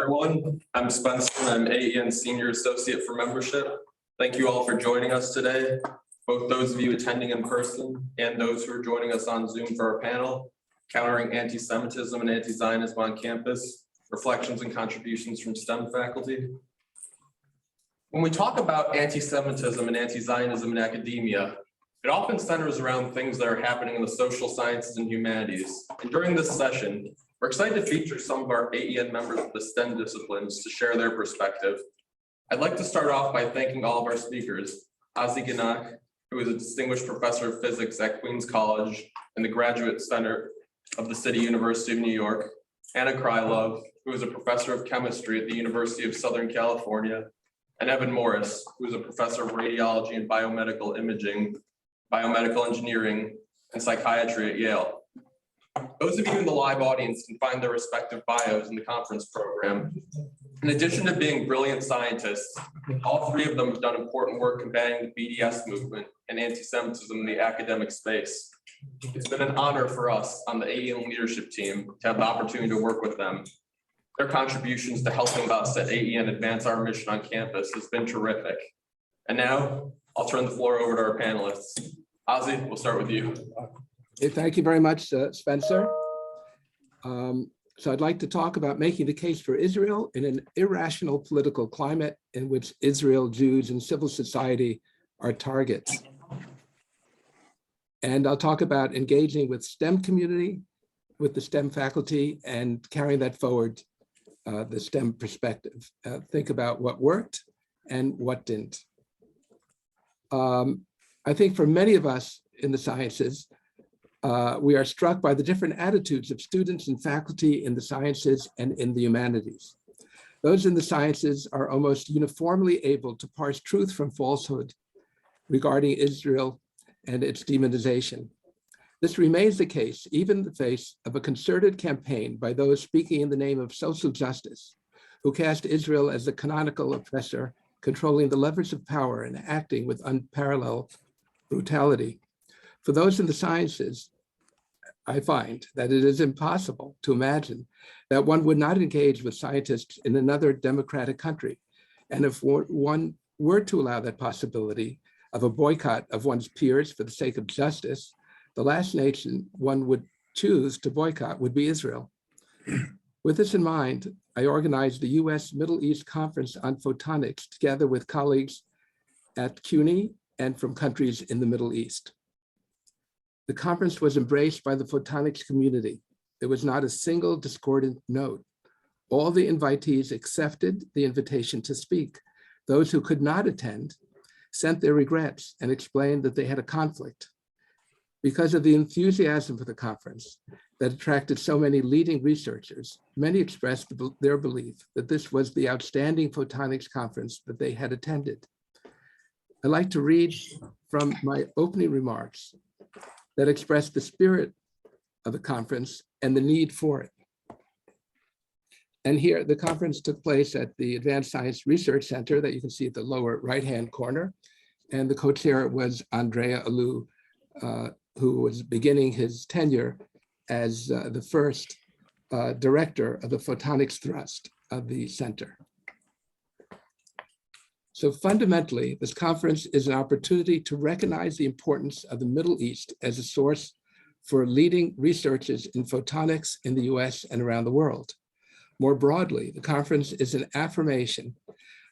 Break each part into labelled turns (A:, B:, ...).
A: everyone. I'm Spencer. I'm AEN Senior Associate for Membership. Thank you all for joining us today, both those of you attending in person and those who are joining us on Zoom for our panel, Countering Anti-Semitism and Anti-Zionism on Campus, Reflections and Contributions from STEM Faculty. When we talk about anti-Semitism and anti-Zionism in academia, it often centers around things that are happening in the social sciences and humanities. And during this session, we're excited to feature some of our AEN members of the STEM disciplines to share their perspective. I'd like to start off by thanking all of our speakers, Genack, who is a distinguished professor of physics at Queens College and the Graduate Center of the City University of New York, Anna Krylov, who is a professor of chemistry at the University of Southern California, and Evan Morris, who is a professor of radiology and biomedical imaging, biomedical engineering, and psychiatry at Yale. Those of you in the live audience can find their respective bios in the conference program. In addition to being brilliant scientists, all three of them have done important work combating the BDS movement and anti-Semitism in the academic space. It's been an honor for us on the AEN leadership team to have the opportunity to work with them. Their contributions to helping us at AEN advance our mission on campus has been terrific. And now I'll turn the floor over to our panelists. Ozzy, we'll start with you.
B: Hey, thank you very much, Spencer. So I'd like to talk about making the case for Israel in an irrational political climate in which Israel, Jews, and civil society are targets. And I'll talk about engaging with STEM community, with the STEM faculty, and carrying that forward, the STEM perspective. Think about what worked and what didn't. I think for many of us in the sciences, we are struck by the different attitudes of students and faculty in the sciences and in the humanities. Those in the sciences are almost uniformly able to parse truth from falsehood regarding Israel and its demonization. This remains the case even in the face of a concerted campaign by those speaking in the name of social justice, who cast Israel as the canonical oppressor, controlling the levers of power and acting with unparalleled brutality. For those in the sciences, I find that it is impossible to imagine that one would not engage with scientists in another democratic country. And if one were to allow that possibility of a boycott of one's peers for the sake of justice, the last nation one would choose to boycott would be Israel. With this in mind, I organized the US Middle East Conference on Photonics together with colleagues at CUNY and from countries in the Middle East. The conference was embraced by the photonics community. There was not a single discordant note. All the invitees accepted the invitation to speak. Those who could not attend sent their regrets and explained that they had a conflict. Because of the enthusiasm for the conference that attracted so many leading researchers, many expressed their belief that this was the outstanding photonics conference that they had attended. I'd like to read from my opening remarks that express the spirit of the conference and the need for it. And here, the conference took place at the Advanced Science Research Center that you can see at the lower right-hand corner. And the co-chair was Andrea Alou, who was beginning his tenure as the first director of the photonics thrust of the center. So fundamentally, this conference is an opportunity to recognize the importance of the Middle East as a source for leading researchers in photonics in the US and around the world. More broadly, the conference is an affirmation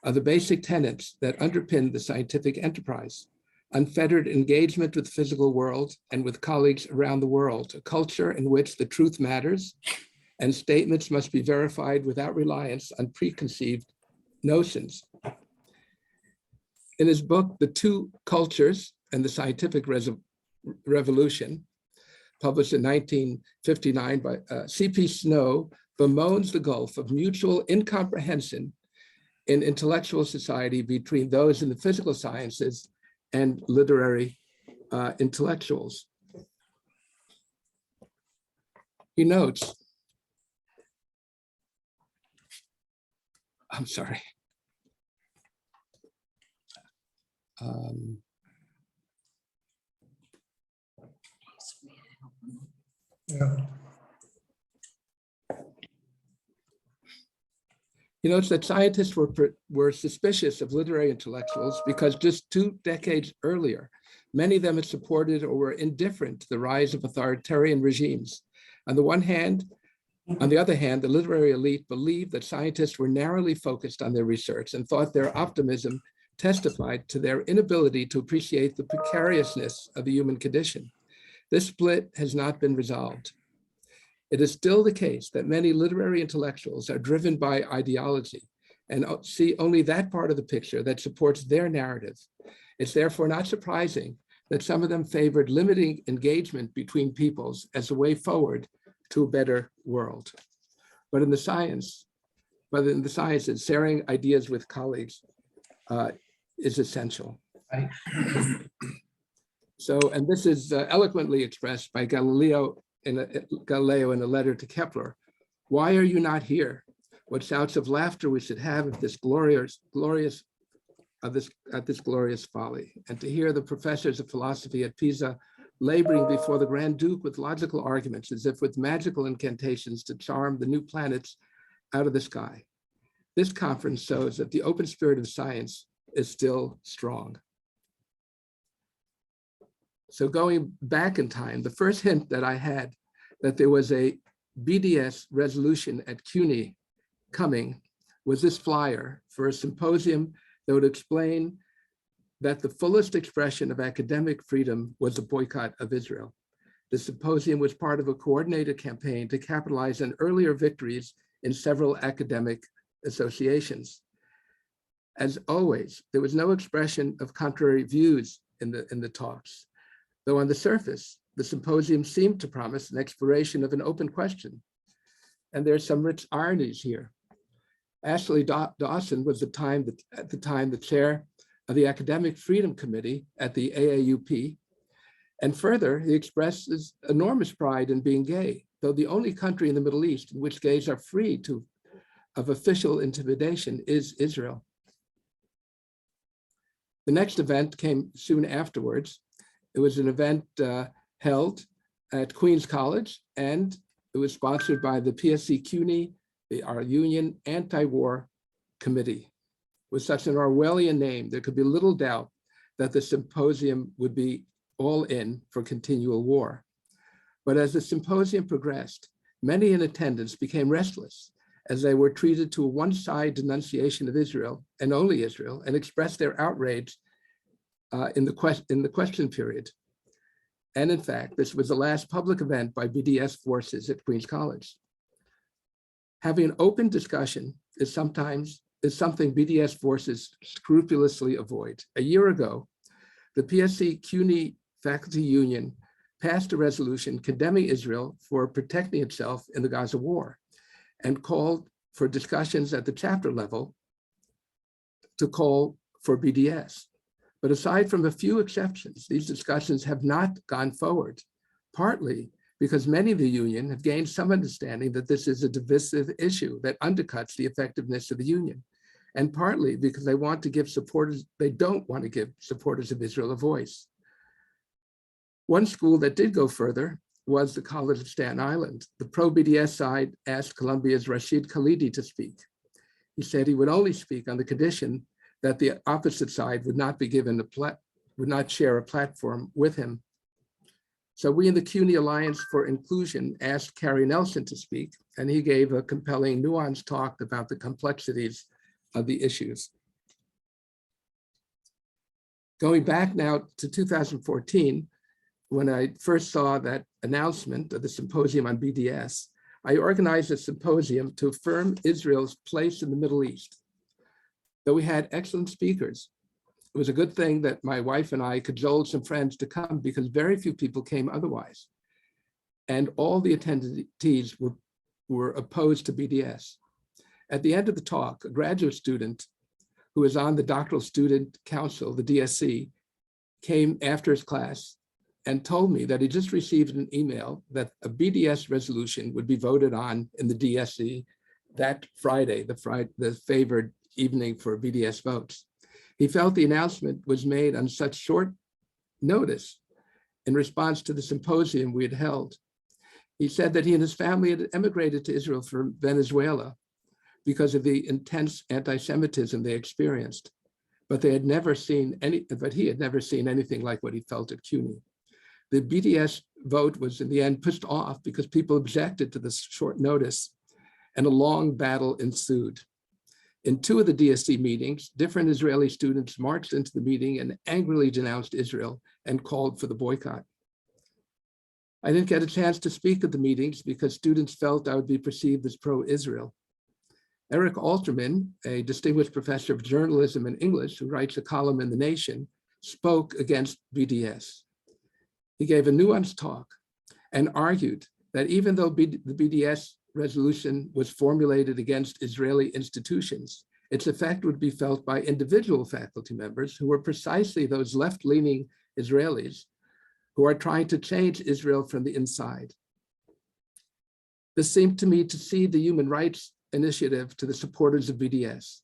B: of the basic tenets that underpin the scientific enterprise: unfettered engagement with the physical world and with colleagues around the world, a culture in which the truth matters and statements must be verified without reliance on preconceived notions. In his book, The Two Cultures and the Scientific Revolution, published in 1959 by C.P. Snow, bemoans the gulf of mutual incomprehension in intellectual society between those in the physical sciences and literary intellectuals. He notes, I'm sorry.
C: Yeah.
B: He notes that scientists were suspicious of literary intellectuals because just 2 decades earlier, many of them had supported or were indifferent to the rise of authoritarian regimes. On the other hand, the literary elite believed that scientists were narrowly focused on their research and thought their optimism testified to their inability to appreciate the precariousness of the human condition. This split has not been resolved. It is still the case that many literary intellectuals are driven by ideology and see only that part of the picture that supports their narrative. It's therefore not surprising that some of them favored limiting engagement between peoples as a way forward to a better world. But in the sciences, sharing ideas with colleagues is essential. Right? So, and this is eloquently expressed by Galileo in a letter to Kepler. Why are you not here? What shouts of laughter we should have at this glorious folly. And to hear the professors of philosophy at Pisa laboring before the Grand Duke with logical arguments, as if with magical incantations to charm the new planets out of the sky. This conference shows that the open spirit of science is still strong. So going back in time, the first hint that I had that there was a BDS resolution at CUNY coming was this flyer for a symposium that would explain that the fullest expression of academic freedom was a boycott of Israel. The symposium was part of a coordinated campaign to capitalize on earlier victories in several academic associations. As always, there was no expression of contrary views in the talks, though on the surface, the symposium seemed to promise an exploration of an open question. And there's some rich ironies here. Ashley Dawson was at the time the chair of the Academic Freedom Committee at the AAUP. And further, he expresses enormous pride in being gay, though the only country in the Middle East in which gays are free of official intimidation is Israel. The next event came soon afterwards. It was an event held at Queens College, and it was sponsored by the PSC CUNY, our union anti-war committee. With such an Orwellian name, there could be little doubt that the symposium would be all in for continual war. But as the symposium progressed, many in attendance became restless as they were treated to a one-side denunciation of Israel and only Israel, and expressed their outrage in the question period. And in fact, this was the last public event by BDS forces at Queens College. Having an open discussion is something BDS forces scrupulously avoid. A year ago, the PSC CUNY faculty union passed a resolution condemning Israel for protecting itself in the Gaza war and called for discussions at the chapter level to call for BDS. But aside from a few exceptions, these discussions have not gone forward, partly because many of the union have gained some understanding that this is a divisive issue that undercuts the effectiveness of the union, and partly because they don't want to give supporters of Israel a voice. One school that did go further was the College of Staten Island. The pro-BDS side asked Columbia's Rashid Khalidi to speak. He said he would only speak on the condition that the opposite side would not share a platform with him. So we in the CUNY Alliance for Inclusion asked Carrie Nelson to speak, and he gave a compelling, nuanced talk about the complexities of the issues. Going back now to 2014, when I first saw that announcement of the symposium on BDS, I organized a symposium to affirm Israel's place in the Middle East. Though we had excellent speakers, it was a good thing that my wife and I cajoled some friends to come because very few people came otherwise. And all the attendees were opposed to BDS. At the end of the talk, a graduate student who was on the Doctoral Student Council, the DSC, came after his class and told me that he just received an email that a BDS resolution would be voted on in the DSC that Friday, the favored evening for BDS votes. He felt the announcement was made on such short notice in response to the symposium we had held. He said that he and his family had emigrated to Israel from Venezuela, because of the intense anti-Semitism they experienced. But he had never seen anything like what he felt at CUNY. The BDS vote was in the end pushed off because people objected to this short notice, and a long battle ensued. In 2 of the DSC meetings, different Israeli students marched into the meeting and angrily denounced Israel and called for the boycott. I didn't get a chance to speak at the meetings because students felt I would be perceived as pro-Israel. Eric Alterman, a distinguished professor of journalism and English who writes a column in The Nation, spoke against BDS. He gave a nuanced talk and argued that even though the BDS resolution was formulated against Israeli institutions, its effect would be felt by individual faculty members who were precisely those left-leaning Israelis who are trying to change Israel from the inside. This seemed to me to cede the human rights initiative to the supporters of BDS,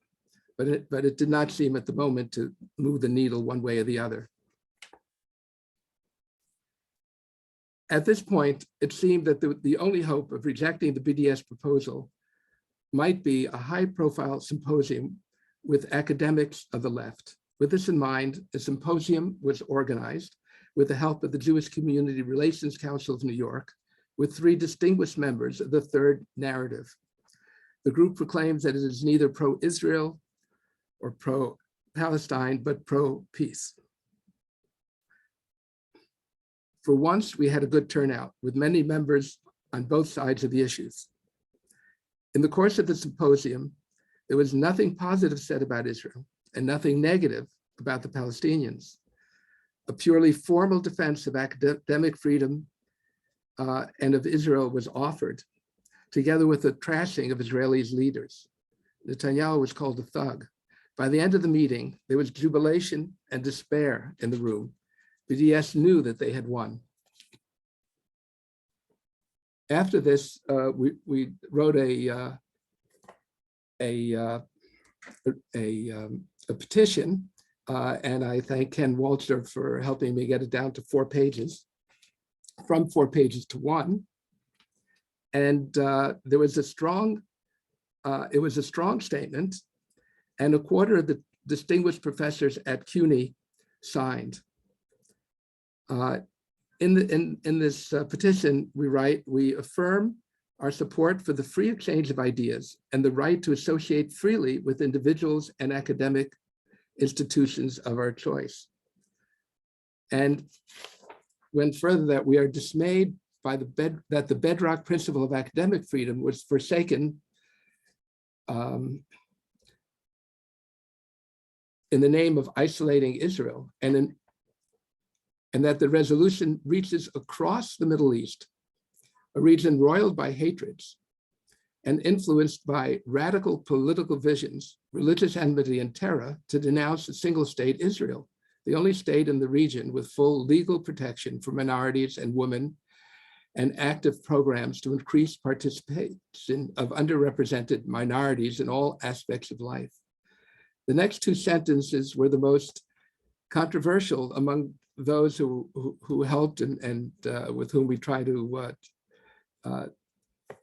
B: but it did not seem at the moment to move the needle one way or the other. At this point, it seemed that the only hope of rejecting the BDS proposal might be a high-profile symposium with academics of the left. With this in mind, a symposium was organized with the help of the Jewish Community Relations Council of New York, with 3 distinguished members of the third narrative. The group proclaims that it is neither pro-Israel or pro-Palestine, but pro-peace. For once, we had a good turnout with many members on both sides of the issues. In the course of the symposium, there was nothing positive said about Israel and nothing negative about the Palestinians. A purely formal defense of academic freedom and of Israel was offered, together with the trashing of Israelis' leaders. Netanyahu was called a thug. By the end of the meeting, there was jubilation and despair in the room. BDS knew that they had won. After this, we wrote a petition, and I thank Ken Walter for helping me get it down to 4 pages, from 4 pages to 1. And there was a strong, it was a strong statement, and a quarter of the distinguished professors at CUNY signed. In this petition, we write, we affirm our support for the free exchange of ideas and the right to associate freely with individuals and academic institutions of our choice. And went further that we are dismayed by that the bedrock principle of academic freedom was forsaken in the name of isolating Israel, and that the resolution reaches across the Middle East, a region roiled by hatreds and influenced by radical political visions, religious enmity, and terror, to denounce a single state, Israel, the only state in the region with full legal protection for minorities and women, and active programs to increase participation of underrepresented minorities in all aspects of life. The next 2 sentences were the most controversial among those who helped and with whom we try to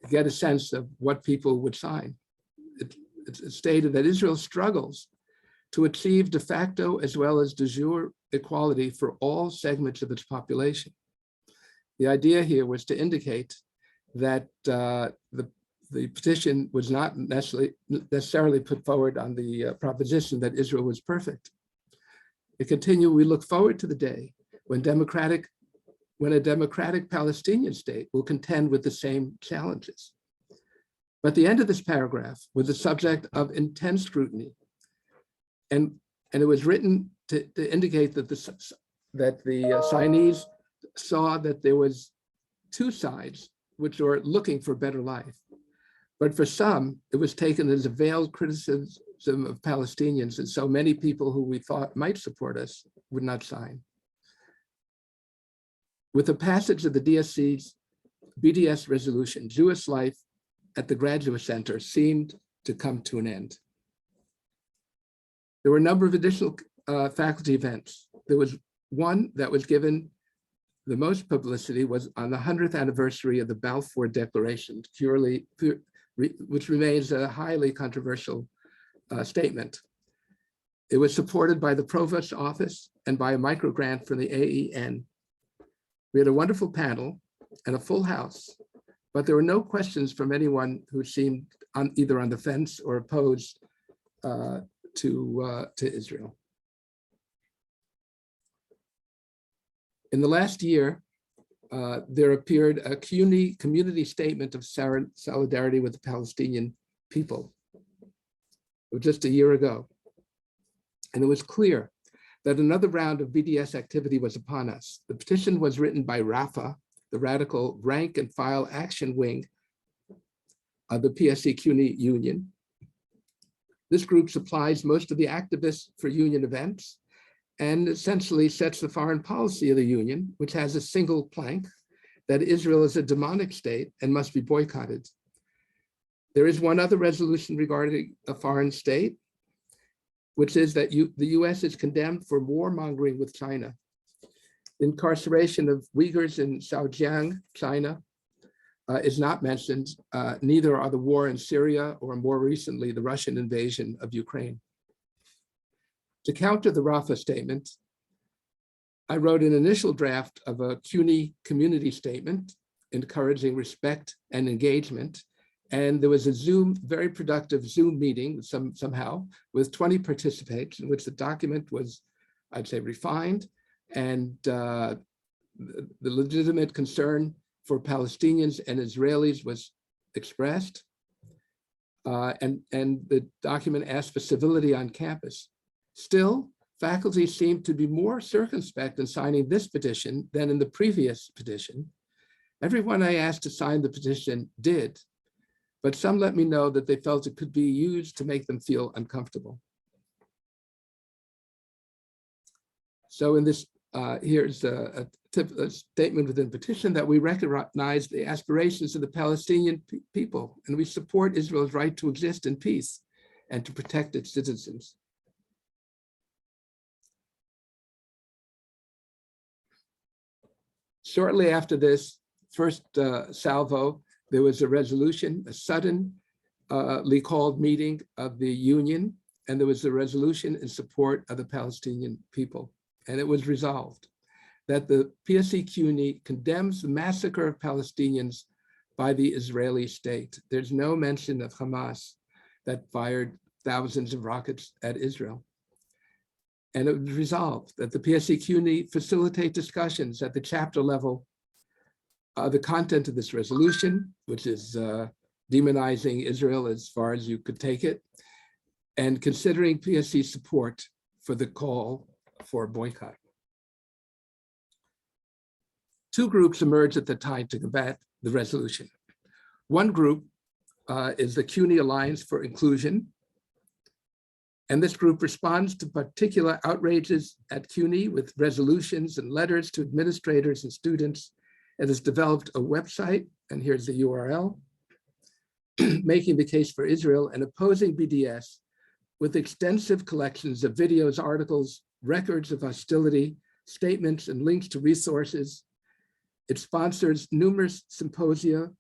B: get a sense of what people would sign. It stated that Israel struggles to achieve de facto as well as de jure equality for all segments of its population. The idea here was to indicate that the petition was not necessarily put forward on the proposition that Israel was perfect. It continued, we look forward to the day when a democratic Palestinian state will contend with the same challenges. But the end of this paragraph was the subject of intense scrutiny. And it was written to indicate that the signees saw that there was 2 sides which were looking for better life. But for some, it was taken as a veiled criticism of Palestinians, and so many people who we thought might support us would not sign. With the passage of the DSC's BDS resolution, Jewish life at the Graduate Center seemed to come to an end. There were a number of additional faculty events. There was one that was given the most publicity was on the 100th anniversary of the Balfour Declaration, which remains a highly controversial statement. It was supported by the Provost's office and by a microgrant from the AEN. We had a wonderful panel and a full house, but there were no questions from anyone who seemed either on the fence or opposed to Israel. In the last year, there appeared a CUNY community statement of solidarity with the Palestinian people. It was just a year ago. And it was clear that another round of BDS activity was upon us. The petition was written by Rafa, the radical rank and file action wing of the PSC CUNY union. This group supplies most of the activists for union events and essentially sets the foreign policy of the union, which has a single plank, that Israel is a demonic state and must be boycotted. There is one other resolution regarding a foreign state, which is that the US is condemned for warmongering with China. Incarceration of Uyghurs in Xinjiang, China, is not mentioned. Neither are the war in Syria or more recently, the Russian invasion of Ukraine. To counter the Rafa statement, I wrote an initial draft of a CUNY community statement encouraging respect and engagement. And there was a very productive Zoom meeting somehow with 20 participants in which the document was, I'd say, refined, and the legitimate concern for Palestinians and Israelis was expressed. And the document asked for civility on campus. Still, faculty seemed to be more circumspect in signing this petition than in the previous petition. Everyone I asked to sign the petition did, but some let me know that they felt it could be used to make them feel uncomfortable. So in this, here's a statement within petition that we recognize the aspirations of the Palestinian people, and we support Israel's right to exist in peace and to protect its citizens. Shortly after this first salvo, there was a resolution, a suddenly called meeting of the union, and there was a resolution in support of the Palestinian people. And it was resolved that the PSC CUNY condemns the massacre of Palestinians by the Israeli state. There's no mention of Hamas that fired thousands of rockets at Israel. And it was resolved that the PSC CUNY facilitate discussions at the chapter level the content of this resolution, which is demonizing Israel as far as you could take it, and considering PSC support for the call for a boycott. Two groups emerged at the time to combat the resolution. One group is the CUNY Alliance for Inclusion, and this group responds to particular outrages at CUNY with resolutions and letters to administrators and students. It has developed a website, and here's the URL, making the case for Israel and opposing BDS with extensive collections of videos, articles, records of hostility, statements, and links to resources. It sponsors numerous symposia,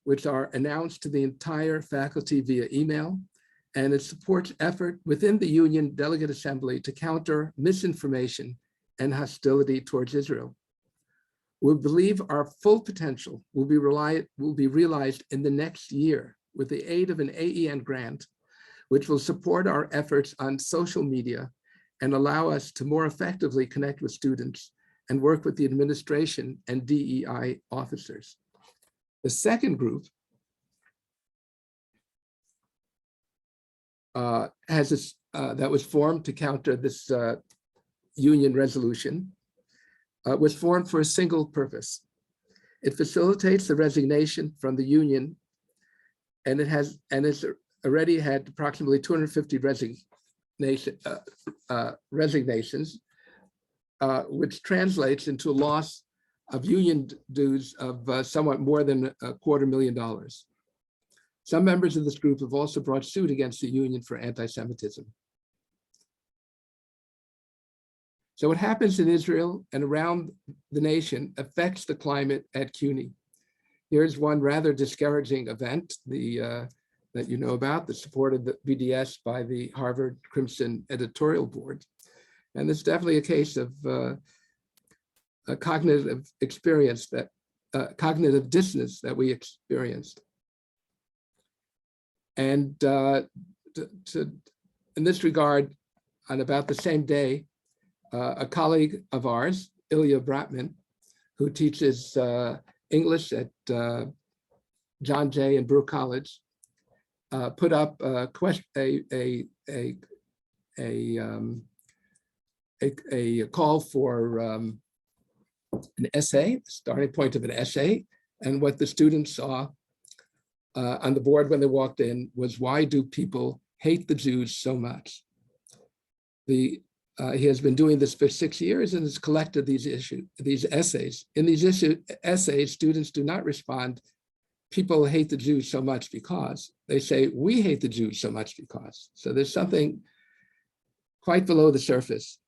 B: which are announced to the entire faculty via email, and it supports effort within the Union Delegate Assembly to counter misinformation and hostility towards Israel. We believe our full potential will be realized in the next year with the aid of an AEN grant, which will support our efforts on social media and allow us to more effectively connect with students and work with the administration and DEI officers. The second group that was formed to counter this union resolution was formed for a single purpose. It facilitates the resignation from the union, and it's already had approximately 250 resignations, which translates into a loss of union dues of somewhat more than $250,000. Some members of this group have also brought suit against the union for anti-Semitism. So what happens in Israel and around the nation affects the climate at CUNY. Here's one rather discouraging event, the that you know about that supported the BDS by the Harvard Crimson editorial board. And it's definitely a case of a cognitive experience that cognitive dissonance that we experienced. And in this regard, on about the same day, a colleague of ours, Ilya Bratman, who teaches English at John Jay and Brewer College, put up a call for an essay, starting point of an essay, and what the students saw on the board when they walked in was, why do people hate the Jews so much? He has been doing this for 6 years and has collected these essays. In these essays, students do not respond, people hate the Jews so much because. They say, we hate the Jews so much because. So there's something quite below the surface,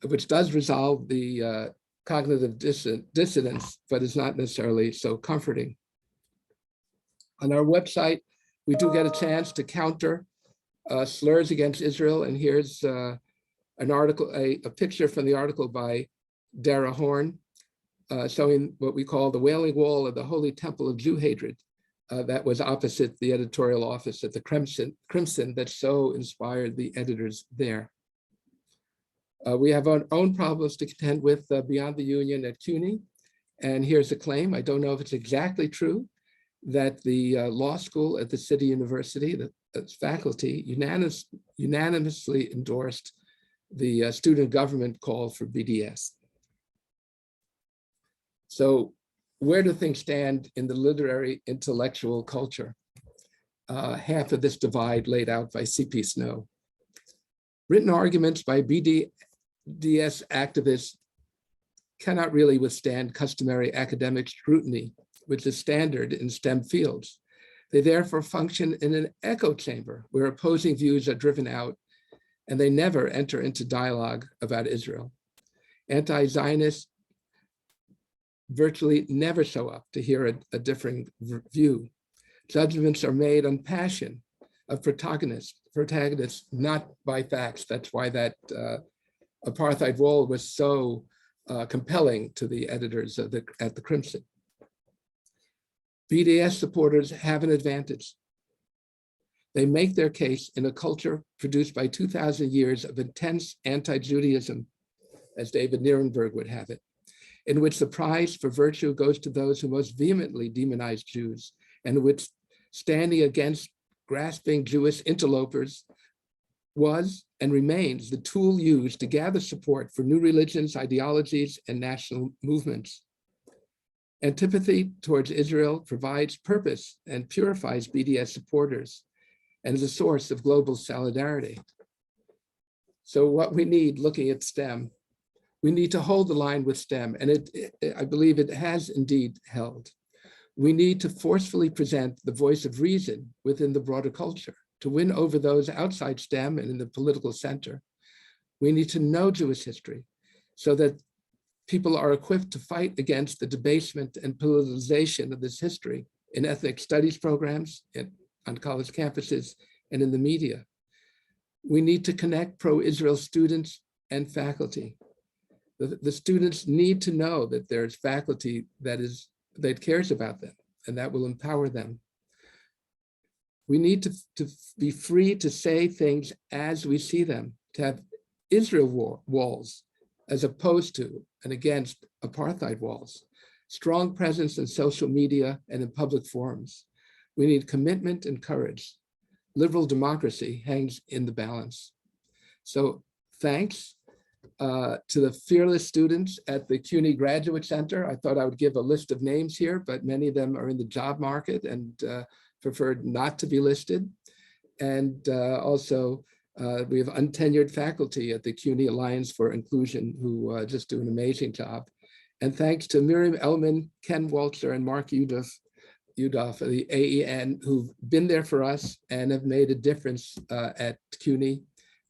B: which does resolve the cognitive dissonance, but is not necessarily so comforting. On our website, we do get a chance to counter slurs against Israel. And here's an article, a picture from the article by Dara Horn, showing what we call the Wailing Wall of the Holy Temple of Jew Hatred that was opposite the editorial office at the Crimson that so inspired the editors there. We have our own problems to contend with beyond the union at CUNY. And here's a claim, I don't know if it's exactly true, that the law school at the City University, the faculty unanimously endorsed the student government call for BDS. So where do things stand in the literary intellectual culture? Half of this divide laid out by C.P. Snow. Written arguments by BDS activists cannot really withstand customary academic scrutiny, which is standard in STEM fields. They therefore function in an echo chamber where opposing views are driven out, and they never enter into dialogue about Israel. Anti-Zionists virtually never show up to hear a differing view. Judgments are made on passion of protagonists, not by facts. That's why that apartheid wall was so compelling to the editors at the Crimson. BDS supporters have an advantage. They make their case in a culture produced by 2,000 years of intense anti-Judaism, as David Nierenberg would have it, in which the prize for virtue goes to those who most vehemently demonize Jews, and which standing against grasping Jewish interlopers was and remains the tool used to gather support for new religions, ideologies, and national movements. Antipathy towards Israel provides purpose and purifies BDS supporters and is a source of global solidarity. So what we need, looking at STEM, we need to hold the line with STEM, and I believe it has indeed held. We need to forcefully present the voice of reason within the broader culture to win over those outside STEM and in the political center. We need to know Jewish history so that people are equipped to fight against the debasement and politicization of this history in ethnic studies programs, on college campuses, and in the media. We need to connect pro-Israel students and faculty. The students need to know that there's faculty that cares about them and that will empower them. We need to be free to say things as we see them, to have Israel walls as opposed to and against apartheid walls, strong presence in social media and in public forums. We need commitment and courage. Liberal democracy hangs in the balance. So thanks to the fearless students at the CUNY Graduate Center. I thought I would give a list of names here, but many of them are in the job market and preferred not to be listed. And also, we have untenured faculty at the CUNY Alliance for Inclusion who just do an amazing job. And thanks to Miriam Ellman, Ken Waltzer, and Mark Udoff of the AEN, who've been there for us and have made a difference at CUNY.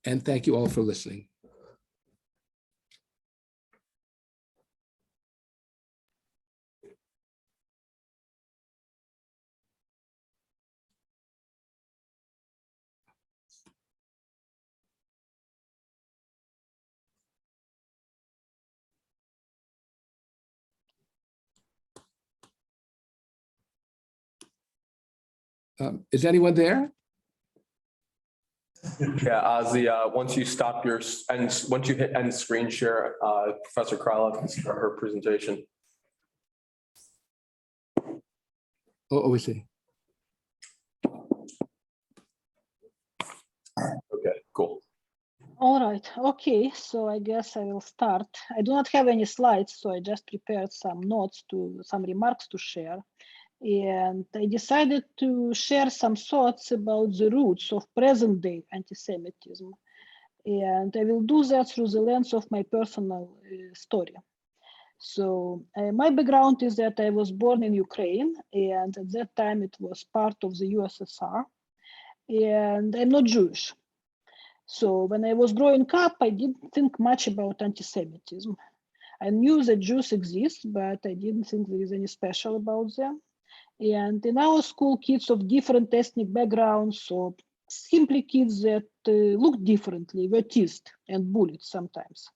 B: And thank you all for listening. Is anyone there?
A: Yeah, Ozzy, once you stop once you hit end screen share, Professor Krylov can start her presentation.
B: Oh, we see.
A: Okay, cool.
C: All right, okay, so I guess I will start. I do not have any slides, so I just prepared some notes some remarks to share. And I decided to share some thoughts about the roots of present day anti-Semitism. And I will do that through the lens of my personal story. So my background is that I was born in Ukraine, and at that time it was part of the USSR, and I'm not Jewish. So when I was growing up, I didn't think much about anti-Semitism. I knew that Jews exist, but I didn't think there is any special about them. And in our school, kids of different ethnic backgrounds, or simply kids that looked differently, were teased and bullied sometimes.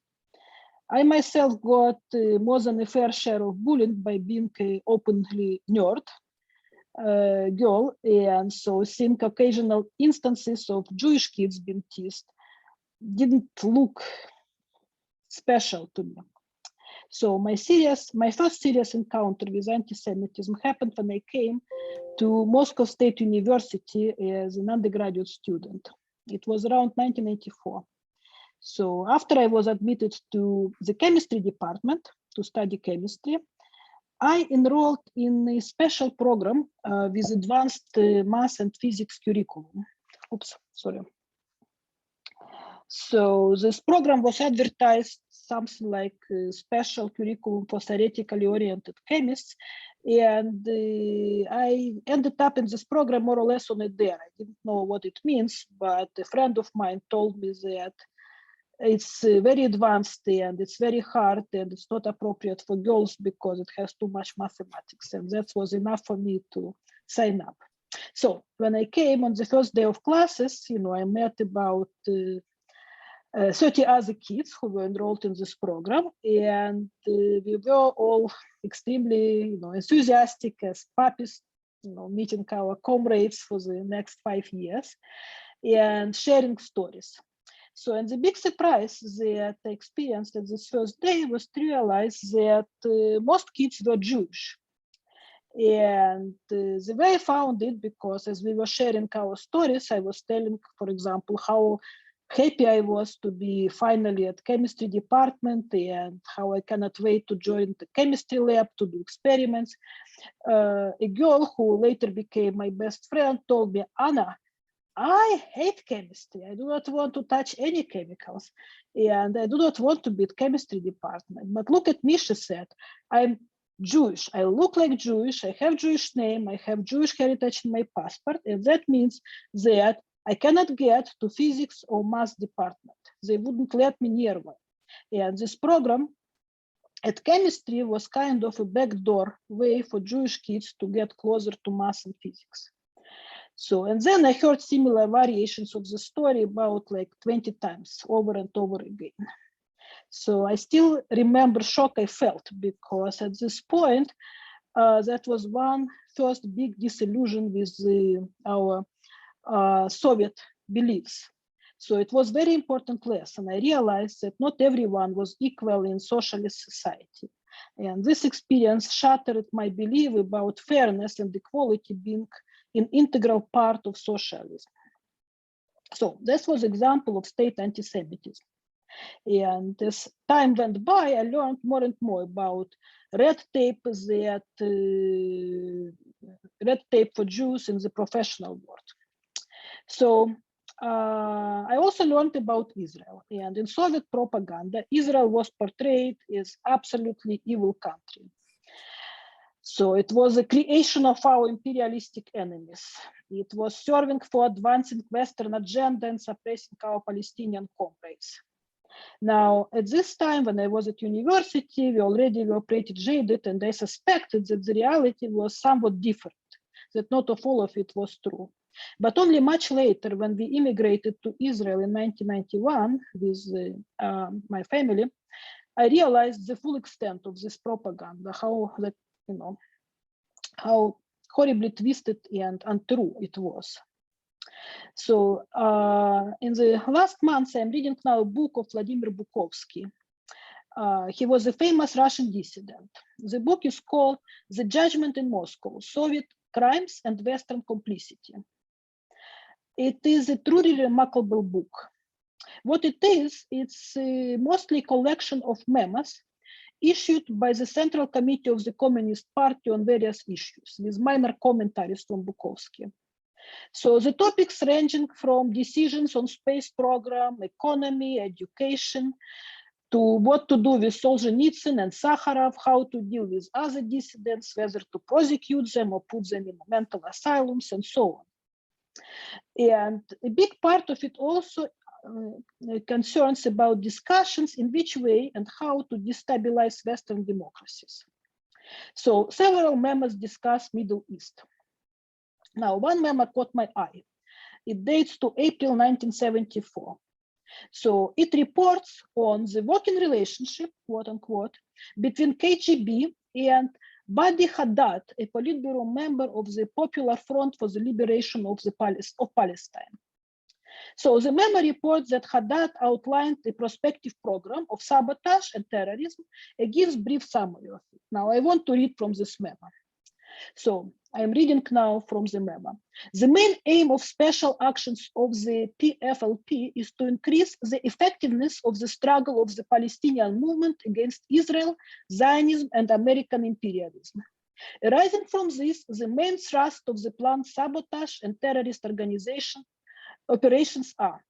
C: I myself got more than a fair share of bullying by being an openly nerd girl, and so seeing occasional instances of Jewish kids being teased didn't look special to me. So my first serious encounter with anti-Semitism happened when I came to Moscow State University as an undergraduate student. It was around 1984. So after I was admitted to the chemistry department to study chemistry, I enrolled in a special program with advanced math and physics curriculum. Oops, sorry. So this program was advertised something like a special curriculum for theoretically oriented chemists. And I ended up in this program more or less on a dare. I didn't know what it means, but a friend of mine told me that it's very advanced and it's very hard and it's not appropriate for girls because it has too much mathematics. And that was enough for me to sign up. So when I came on the first day of classes, I met about 30 other kids who were enrolled in this program, and we were all extremely, enthusiastic as puppies, meeting our comrades for the next 5 years and sharing stories. So, and the big surprise that I experienced at this first day was to realize that most kids were Jewish. And the way I found it, because as we were sharing our stories, I was telling, for example, how happy I was to be finally at chemistry department and how I cannot wait to join the chemistry lab to do experiments. A girl who later became my best friend told me, Anna, I hate chemistry. I do not want to touch any chemicals. And I do not want to be at chemistry department. But look at me, she said. I'm Jewish. I look like Jewish. I have Jewish name. I have Jewish heritage in my passport. And that means that I cannot get to physics or math department. They wouldn't let me near one. And this program at chemistry was kind of a backdoor way for Jewish kids to get closer to math and physics. So, and then I heard similar variations of the story about like 20 times over and over again. So I still remember shock I felt because at this point, that was one first big disillusion with our Soviet beliefs. So it was very important lesson. I realized that not everyone was equal in socialist society. And this experience shattered my belief about fairness and equality being an integral part of socialism. So this was an example of state anti-Semitism. And as time went by, I learned more and more about red tape for Jews in the professional world. So I also learned about Israel, and in Soviet propaganda, Israel was portrayed as absolutely evil country. So it was a creation of our imperialistic enemies. It was serving for advancing Western agenda and suppressing our Palestinian comrades. Now, at this time, when I was at university, we already were pretty jaded, and I suspected that the reality was somewhat different, that not of all of it was true. But only much later, when we immigrated to Israel in 1991 with my family, I realized the full extent of this propaganda, how horribly twisted and untrue it was. So in the last months, I'm reading now a book of Vladimir Bukovsky. He was a famous Russian dissident. The book is called The Judgment in Moscow, Soviet Crimes and Western Complicity. It is a truly remarkable book. What it is, it's mostly a collection of memos issued by the Central Committee of the Communist Party on various issues, with minor commentaries from Bukovsky. So the topics ranging from decisions on space program, economy, education, to what to do with Solzhenitsyn and Sakharov, how to deal with other dissidents, whether to prosecute them or put them in mental asylums, and so on. And a big part of it also concerns about discussions in which way and how to destabilize Western democracies. So several memos discuss Middle East. Now, one memo caught my eye. It dates to April 1974. So it reports on the working relationship, quote unquote, between KGB and Badi Haddad, a Politburo member of the Popular Front for the Liberation of Palestine. So the memo reports that Haddad outlined a prospective program of sabotage and terrorism and gives brief summary of it. Now I want to read from this memo. So I'm reading now from the memo. The main aim of special actions of the PFLP is to increase the effectiveness of the struggle of the Palestinian movement against Israel, Zionism, and American imperialism. Arising from this, the main thrust of the planned sabotage and terrorist operations are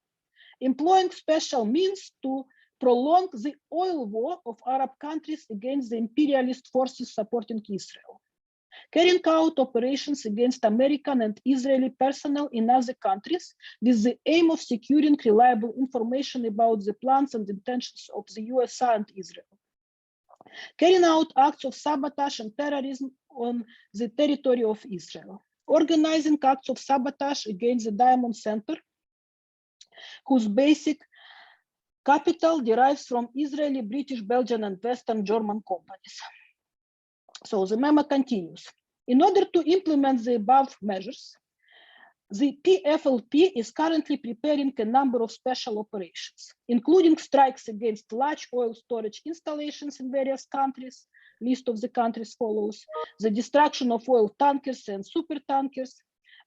C: employing special means to prolong the oil war of Arab countries against the imperialist forces supporting Israel, carrying out operations against American and Israeli personnel in other countries with the aim of securing reliable information about the plans and intentions of the USA and Israel, carrying out acts of sabotage and terrorism on the territory of Israel, organizing acts of sabotage against the Diamond Center, whose basic capital derives from Israeli, British, Belgian, and Western German companies. So the memo continues. In order to implement the above measures, the PFLP is currently preparing a number of special operations, including strikes against large oil storage installations in various countries. List of the countries follows: the destruction of oil tankers and supertankers,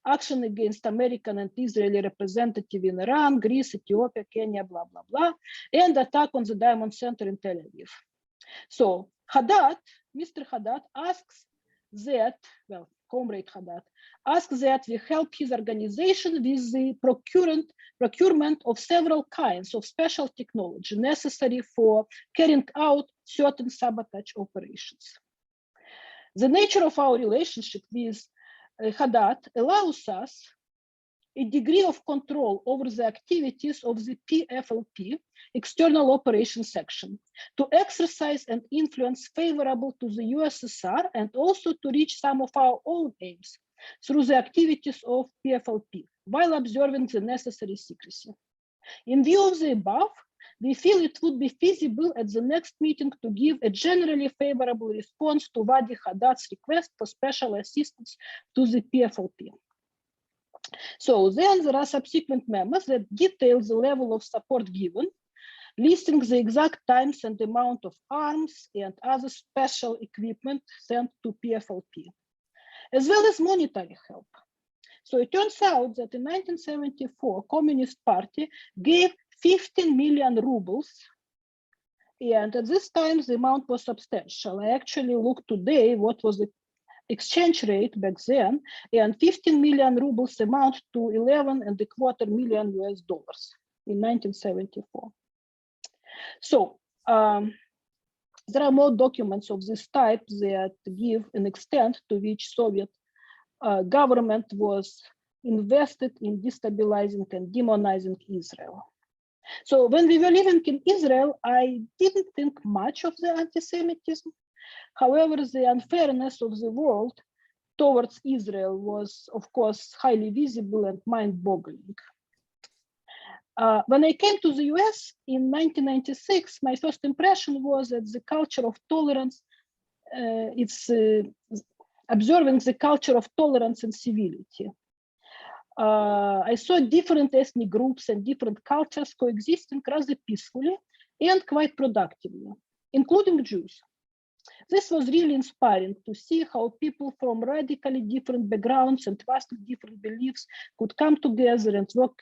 C: action against American and Israeli representative in Iran, Greece, Ethiopia, Kenya, blah, blah, blah, and attack on the Diamond Center in Tel Aviv. So Haddad, Mr. Haddad asks that, well, Comrade Haddad asks that we help his organization with the procurement of several kinds of special technology necessary for carrying out certain sabotage operations. The nature of our relationship with Haddad allows us a degree of control over the activities of the PFLP External Operations Section to exercise and influence favorable to the USSR and also to reach some of our own aims through the activities of PFLP while observing the necessary secrecy. In view of the above, we feel it would be feasible at the next meeting to give a generally favorable response to Wadi Haddad's request for special assistance to the PFLP. So then there are subsequent memos that detail the level of support given, listing the exact times and amount of arms and other special equipment sent to PFLP, as well as monetary help. So it turns out that in 1974, Communist Party gave 15 million rubles, and at this time the amount was substantial. I actually looked today what was the exchange rate back then, and 15 million rubles amount to $11.25 million US in 1974. So there are more documents of this type that give an extent to which Soviet government was invested in destabilizing and demonizing Israel. So when we were living in Israel, I didn't think much of the anti-Semitism. However, the unfairness of the world towards Israel was, of course, highly visible and mind-boggling. When I came to the US in 1996, my first impression was that the culture of tolerance, observing the culture of tolerance and civility. I saw different ethnic groups and different cultures coexisting rather peacefully and quite productively, including Jews. This was really inspiring to see how people from radically different backgrounds and vastly different beliefs could come together and work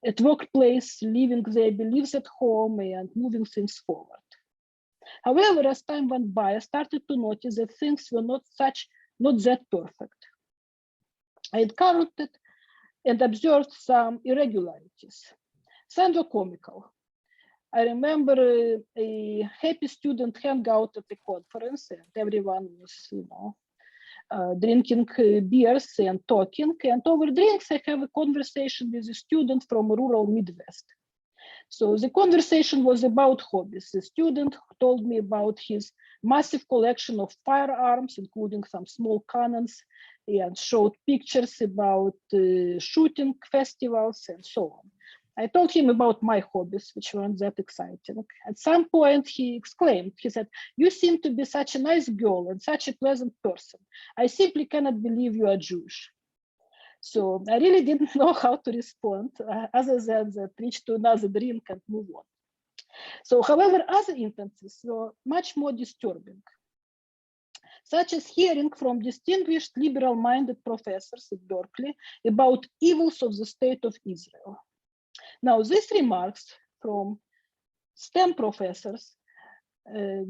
C: at workplace, living their beliefs at home and moving things forward. However, as time went by, I started to notice that things were not that perfect. I encountered and observed some irregularities. Some were comical. I remember a happy student hangout at a conference, and everyone was, drinking beers and talking. And over drinks, I have a conversation with a student from rural Midwest. So the conversation was about hobbies. The student told me about his massive collection of firearms, including some small cannons, and showed pictures about shooting festivals and so on. I told him about my hobbies, which weren't that exciting. At some point, he exclaimed, he said, "You seem to be such a nice girl and such a pleasant person. I simply cannot believe you are Jewish." So I really didn't know how to respond other than that, reach to another drink and move on. So, however, other instances were much more disturbing, such as hearing from distinguished liberal-minded professors at Berkeley about evils of the state of Israel. Now, these remarks from STEM professors,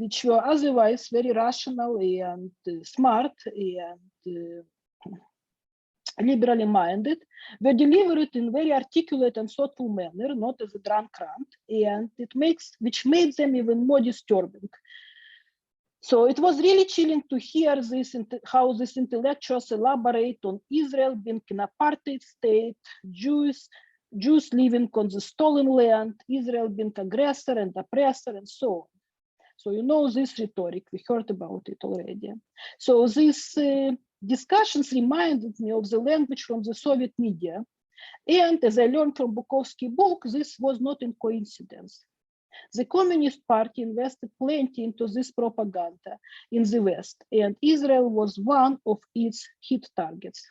C: which were otherwise very rational and smart and liberally minded, were delivered in very articulate and thoughtful manner, not as a drunk rant, and which made them even more disturbing. So it was really chilling to hear how these intellectuals elaborate on Israel being an apartheid state, Jews living on the stolen land, Israel being aggressor and oppressor, and so on. So you know this rhetoric, we heard about it already. So these discussions reminded me of the language from the Soviet media. And as I learned from Bukowski's book, this was not in coincidence. The Communist Party invested plenty into this propaganda in the West, and Israel was one of its hit targets.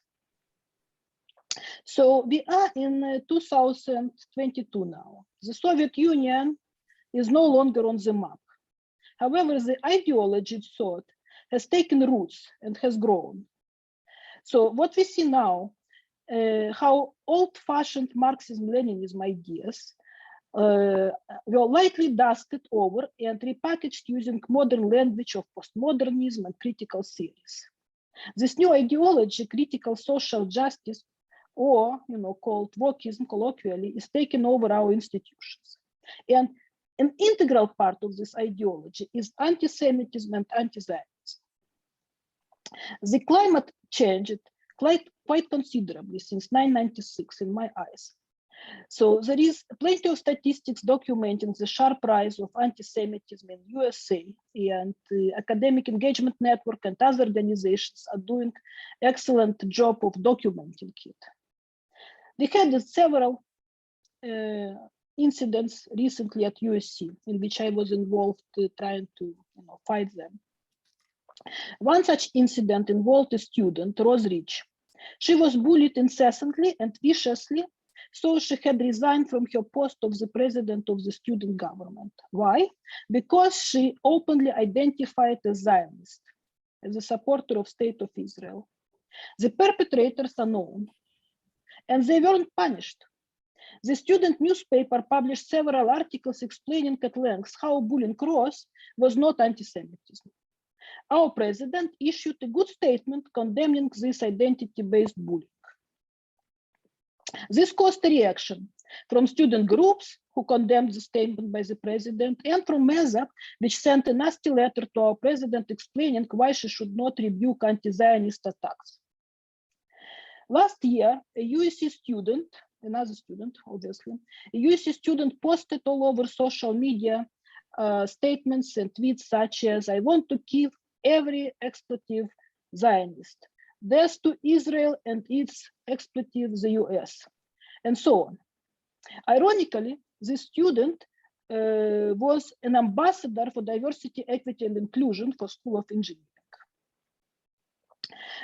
C: So we are in 2022 now. The Soviet Union is no longer on the map. However, the ideology it sought has taken roots and has grown. So what we see now, how old-fashioned Marxism-Leninism ideas were lightly dusted over and repackaged using modern language of postmodernism and critical theories. This new ideology, critical social justice, or called wokeism colloquially, is taking over our institutions. And an integral part of this ideology is anti-Semitism and anti-Zionism. The climate changed quite considerably since 1996 in my eyes. So there is plenty of statistics documenting the sharp rise of anti-Semitism in USA, and the Academic Engagement Network and other organizations are doing excellent job of documenting it. We had several incidents recently at USC in which I was involved trying to fight them. One such incident involved a student, Rose Rich. She was bullied incessantly and viciously, so she had resigned from her post of the president of the student government. Why? Because she openly identified as Zionist, as a supporter of State of Israel. The perpetrators are known, and they weren't punished. The student newspaper published several articles explaining at length how bullying Rose was not anti-Semitism. Our president issued a good statement condemning this identity-based bullying. This caused a reaction from student groups who condemned the statement by the president, and from MESA, which sent a nasty letter to our president explaining why she should not rebuke anti-Zionist attacks. Last year, a USC student, another student, obviously, a USC student posted all over social media statements and tweets such as, "I want to kill every expletive Zionist. Death to Israel and its expletive, the US," and so on. Ironically, this student was an ambassador for diversity, equity, and inclusion for School of Engineering.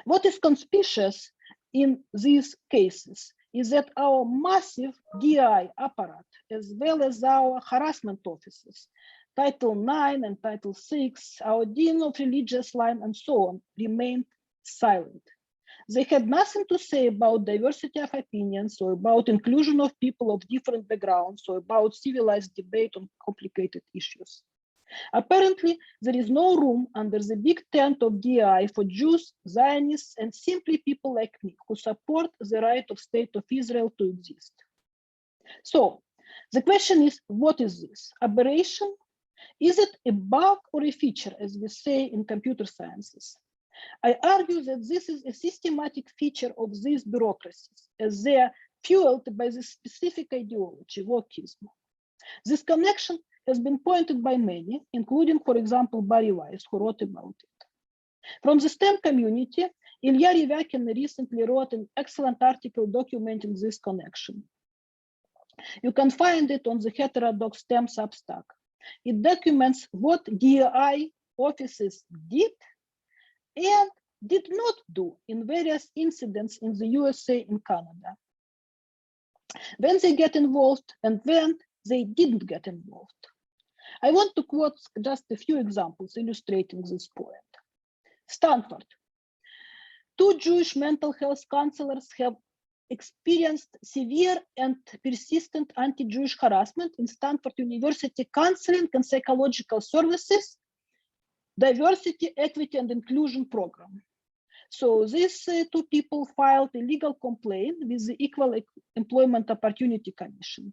C: What is conspicuous in these cases is that our massive DI apparatus, as well as our harassment offices, Title IX and Title VI, our Dean of Religious Line, and so on, remained silent. They had nothing to say about diversity of opinions or about inclusion of people of different backgrounds or about civilized debate on complicated issues. Apparently, there is no room under the big tent of DI for Jews, Zionists, and simply people like me who support the right of State of Israel to exist. So, the question is, what is this? Aberration? Is it a bug or a feature, as we say in computer sciences? I argue that this is a systematic feature of these bureaucracies, as they are fueled by the specific ideology, wokeism. This connection has been pointed by many, including, for example, Barry Weiss, who wrote about it. From the STEM community, Ilya Revyakin recently wrote an excellent article documenting this connection. You can find it on the Heterodox STEM Substack. It documents what DI offices did and did not do in various incidents in the USA and Canada. When they get involved and when they didn't get involved. I want to quote just a few examples illustrating this point. Stanford. 2 Jewish mental health counselors have experienced severe and persistent anti-Jewish harassment in Stanford University Counseling and Psychological Services Diversity, Equity, and Inclusion Program. So these 2 people filed a legal complaint with the Equal Employment Opportunity Commission.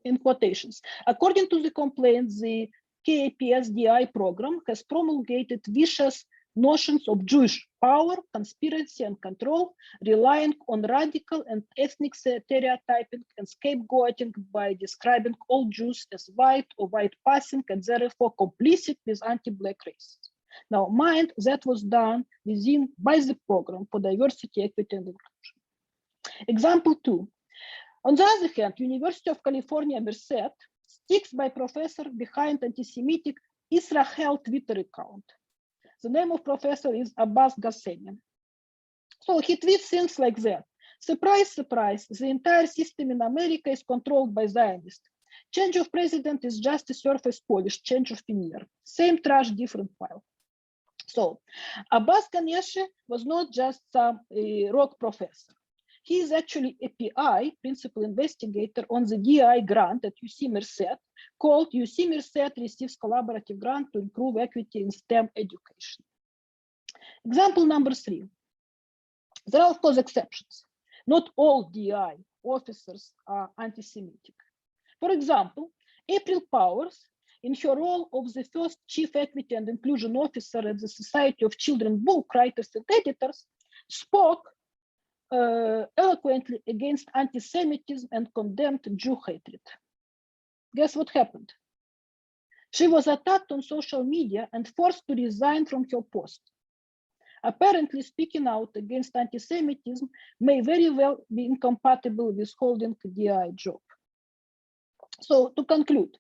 C: In quotations, according to the complaint, the KAPSDI program has promulgated vicious notions of Jewish power, conspiracy, and control, relying on radical and ethnic stereotyping and scapegoating by describing all Jews as white or white passing and therefore complicit with anti-Black races. Now, mind that was done by the program for diversity, equity, and inclusion. Example 2. On the other hand, University of California, Merced sticks by professor behind anti-Semitic Israel Twitter account. The name of professor is Abbas Ghassemi. So he tweets things like that. Surprise, surprise, the entire system in America is controlled by Zionists. Change of president is just a surface polish, change of veneer. Same trash, different file. So Abbas Ghassemi was not just some rock professor. He is actually a PI, principal investigator, on the DI grant at UC Merced, called UC Merced Receives Collaborative Grant to Improve Equity in STEM Education. Example number 3. There are, of course, exceptions. Not all DI officers are anti-Semitic. For example, April Powers, in her role of the first Chief Equity and Inclusion Officer at the Society of Children Book Writers and Editors, spoke eloquently against anti-Semitism and condemned Jew hatred. Guess what happened? She was attacked on social media and forced to resign from her post. Apparently, speaking out against anti-Semitism may very well be incompatible with holding a DI job. So to conclude,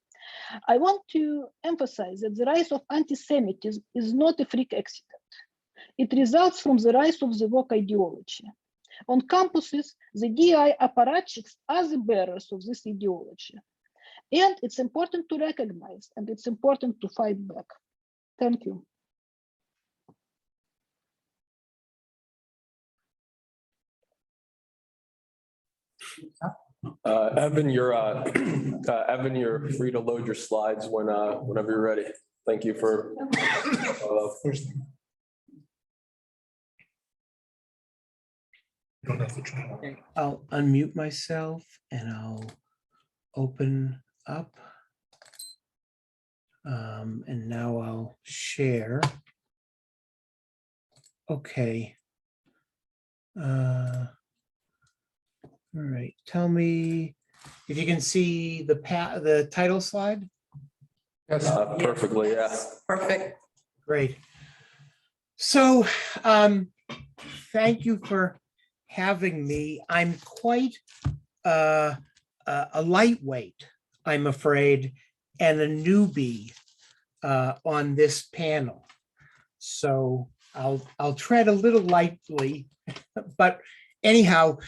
C: I want to emphasize that the rise of anti-Semitism is not a freak accident. It results from the rise of the woke ideology. On campuses, the DI apparatchiks are the bearers of this ideology. And it's important to recognize, and it's important to fight back. Thank you.
A: Evan, you're free to load your slides whenever you're ready. Thank you for.
D: Okay, I'll unmute myself and I'll open up. And now I'll share. Okay. All right, tell me if you can see the title slide.
A: Yes, perfectly, yeah.
E: Perfect.
D: Great. So thank you for having me. I'm quite a lightweight, I'm afraid, and a newbie on this panel. So I'll tread a little lightly, but anyhow,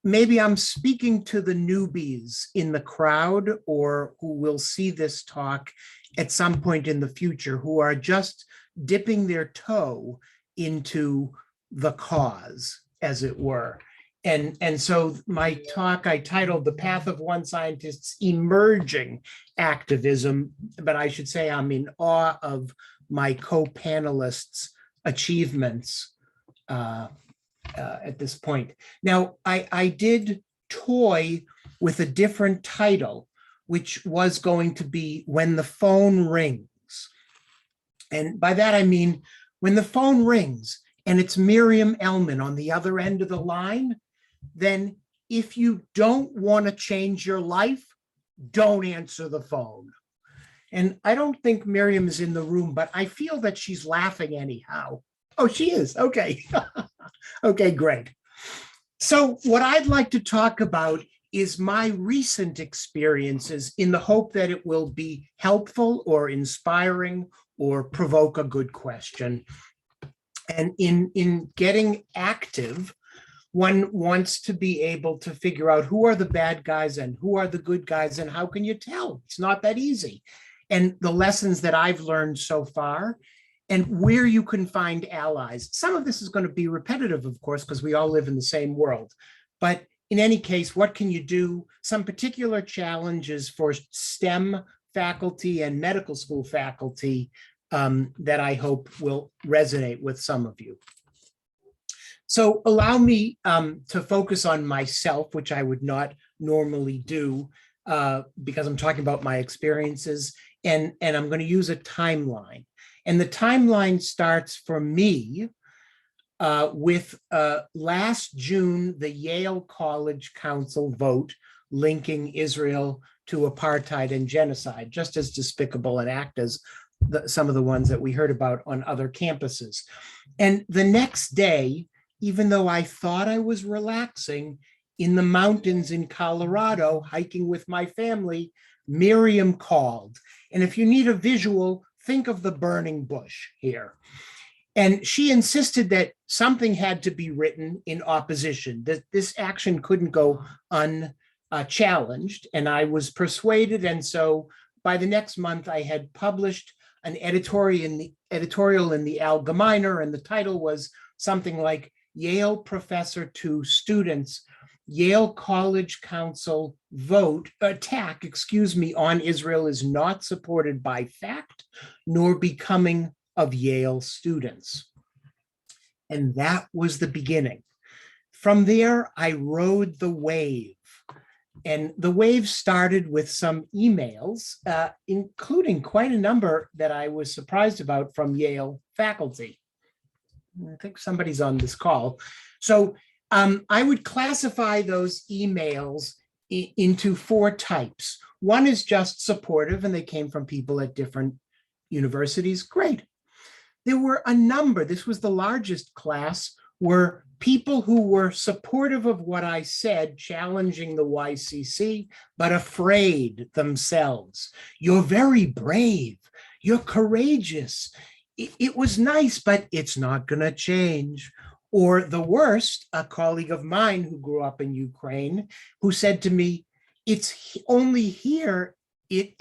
D: maybe I'm speaking to the newbies in the crowd or who will see this talk at some point in the future, who are just dipping their toe into the cause, as it were. And so my talk I titled The Path of One Scientist's Emerging Activism, but I should say I'm in awe of my co-panelists' achievements at this point. Now, I did toy with a different title, which was going to be When the Phone Rings. And by that I mean, when the phone rings and it's Miriam Ellman on the other end of the line, then if you don't want to change your life, don't answer the phone. And I don't think Miriam is in the room, but I feel that she's laughing anyhow. Oh, she is. Okay. Okay, great. So what I'd like to talk about is my recent experiences in the hope that it will be helpful or inspiring or provoke a good question. And in getting active, one wants to be able to figure out who are the bad guys and who are the good guys and how can you tell? It's not that easy. And the lessons that I've learned so far and where you can find allies. Some of this is going to be repetitive, of course, because we all live in the same world. But in any case, what can you do? Some particular challenges for STEM faculty and medical school faculty that I hope will resonate with some of you. So allow me to focus on myself, which I would not normally do because I'm talking about my experiences, and I'm going to use a timeline. And the timeline starts for me with last June, the Yale College Council vote linking Israel to apartheid and genocide, just as despicable an act as some of the ones that we heard about on other campuses. And the next day, even though I thought I was relaxing in the mountains in Colorado, hiking with my family, Miriam called. And if you need a visual, think of the burning bush here. And she insisted that something had to be written in opposition, that this action couldn't go unchallenged. And I was persuaded. And so by the next month, I had published an editorial in the Allgemeiner, and the title was something like Yale Professor to Students, Yale College Council attack on Israel is not supported by fact nor becoming of Yale students. And that was the beginning. From there, I rode the wave. And the wave started with some emails, including quite a number that I was surprised about from Yale faculty. I think somebody's on this call. So I would classify those emails into four types. One is just supportive, and they came from people at different universities. Great. There were a number, this was the largest class, were people who were supportive of what I said, challenging the YCC, but afraid themselves. You're very brave. You're courageous. It was nice, but it's not going to change. Or the worst, a colleague of mine who grew up in Ukraine, who said to me, it's only here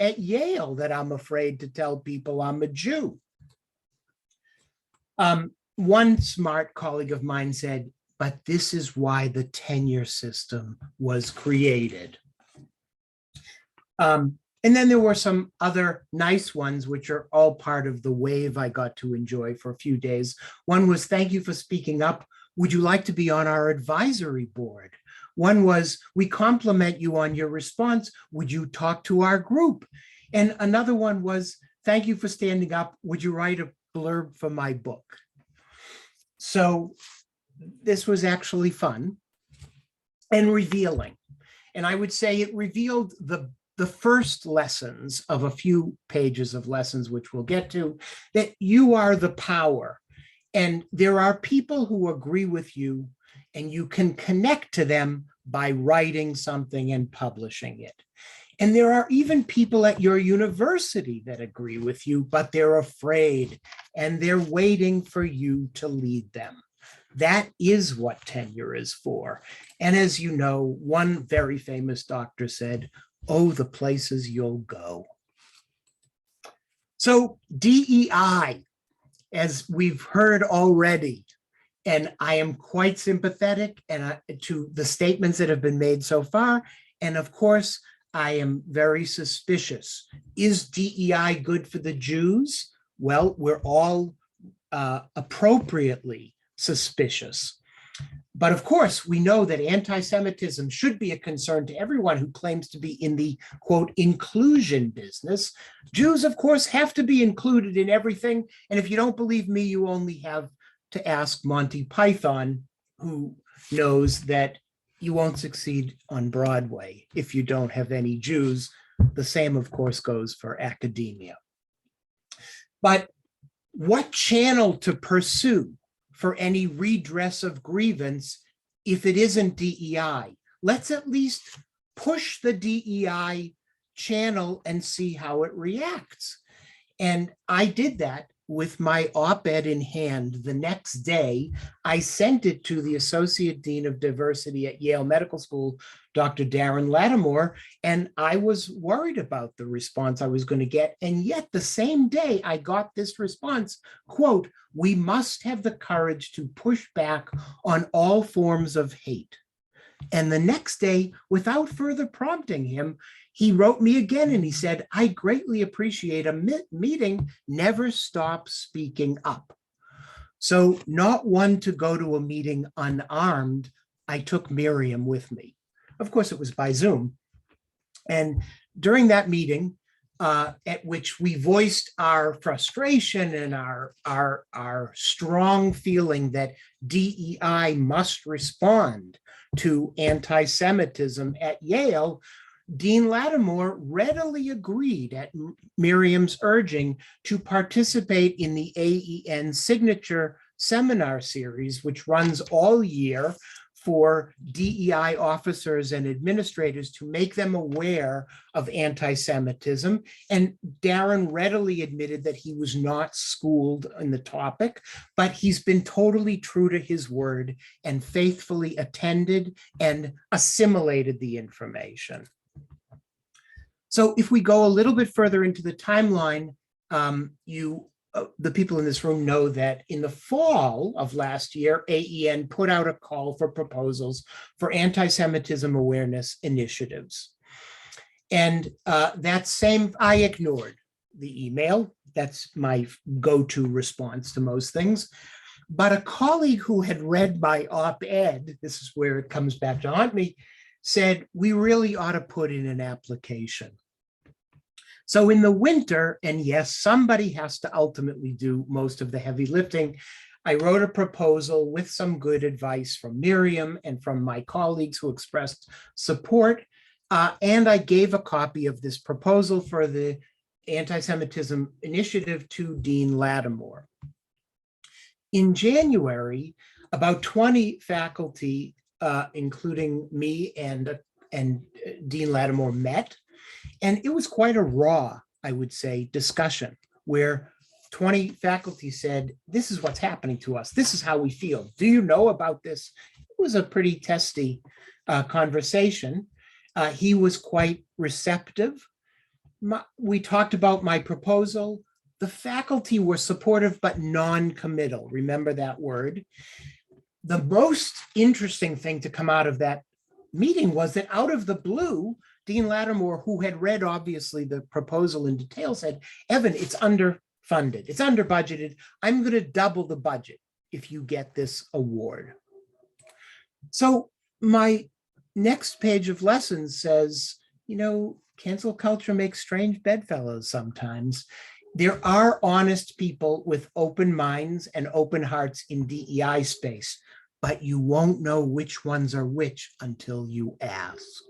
D: at Yale that I'm afraid to tell people I'm a Jew. One smart colleague of mine said, but this is why the tenure system was created. And then there were some other nice ones, which are all part of the wave I got to enjoy for a few days. One was, thank you for speaking up. Would you like to be on our advisory board? One was, we compliment you on your response. Would you talk to our group? And another one was, thank you for standing up. Would you write a blurb for my book? So this was actually fun and revealing. And I would say it revealed the first lessons of a few pages of lessons, which we'll get to, that you are the power. And there are people who agree with you, and you can connect to them by writing something and publishing it. And there are even people at your university that agree with you, but they're afraid and they're waiting for you to lead them. That is what tenure is for. And as you know, one very famous doctor said, "Oh, the places you'll go." So DEI, as we've heard already, and I am quite sympathetic to the statements that have been made so far. And of course, I am very suspicious. Is DEI good for the Jews? Well, we're all appropriately suspicious. But of course, we know that anti-Semitism should be a concern to everyone who claims to be in the, quote, inclusion business. Jews, of course, have to be included in everything. And if you don't believe me, you only have to ask Monty Python, who knows that you won't succeed on Broadway if you don't have any Jews. The same, of course, goes for academia. But what channel to pursue for any redress of grievance if it isn't DEI? Let's at least push the DEI channel and see how it reacts. And I did that with my op-ed in hand. The next day, I sent it to the Associate Dean of Diversity at Yale Medical School, Dr. Darren Lattimore, and I was worried about the response I was going to get. And yet the same day I got this response, quote, "We must have the courage to push back on all forms of hate." And the next day, without further prompting him, he wrote me again and he said, "I greatly appreciate a meeting. Never stop speaking up." So not one to go to a meeting unarmed, I took Miriam with me. Of course, it was by Zoom. And during that meeting, at which we voiced our frustration and our strong feeling that DEI must respond to anti-Semitism at Yale, Dean Lattimore readily agreed at Miriam's urging to participate in the AEN signature seminar series, which runs all year for DEI officers and administrators to make them aware of anti-Semitism. And Darren readily admitted that he was not schooled in the topic, but he's been totally true to his word and faithfully attended and assimilated the information. So if we go a little bit further into the timeline, the people in this room know that in the fall of last year, AEN put out a call for proposals for anti-Semitism awareness initiatives. And I ignored the email. That's my go-to response to most things. But a colleague who had read my op-ed, this is where it comes back to haunt me, said, "We really ought to put in an application." So in the winter, and yes, somebody has to ultimately do most of the heavy lifting, I wrote a proposal with some good advice from Miriam and from my colleagues who expressed support. And I gave a copy of this proposal for the anti-Semitism initiative to Dean Lattimore. In January, about 20 faculty, including me and Dean Lattimore, met. And it was quite a raw, I would say, discussion where 20 faculty said, "This is what's happening to us. This is how we feel. Do you know about this?" It was a pretty testy conversation. He was quite receptive. We talked about my proposal. The faculty were supportive, but non-committal. Remember that word. The most interesting thing to come out of that meeting was that out of the blue, Dean Lattimore, who had read obviously the proposal in detail, said, "Evan, it's underfunded, it's under budgeted. I'm going to double the budget if you get this award." So my next page of lessons says, cancel culture makes strange bedfellows sometimes. There are honest people with open minds and open hearts in DEI space, but you won't know which ones are which until you ask.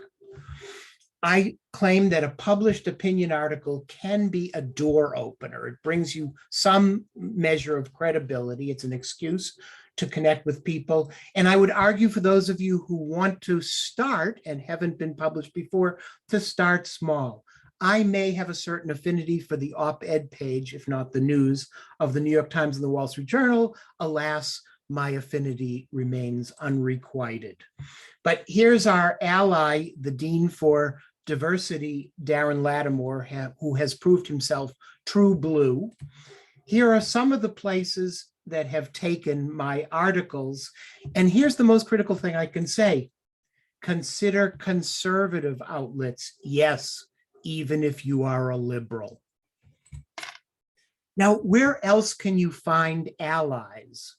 D: I claim that a published opinion article can be a door opener. It brings you some measure of credibility. It's an excuse to connect with people. And I would argue for those of you who want to start and haven't been published before, to start small. I may have a certain affinity for the op-ed page, if not the news, of the New York Times and the Wall Street Journal. Alas, my affinity remains unrequited. But here's our ally, the Dean for Diversity, Darren Lattimore, who has proved himself true blue. Here are some of the places that have taken my articles. And here's the most critical thing I can say. Consider conservative outlets, yes, even if you are a liberal. Now, where else can you find allies?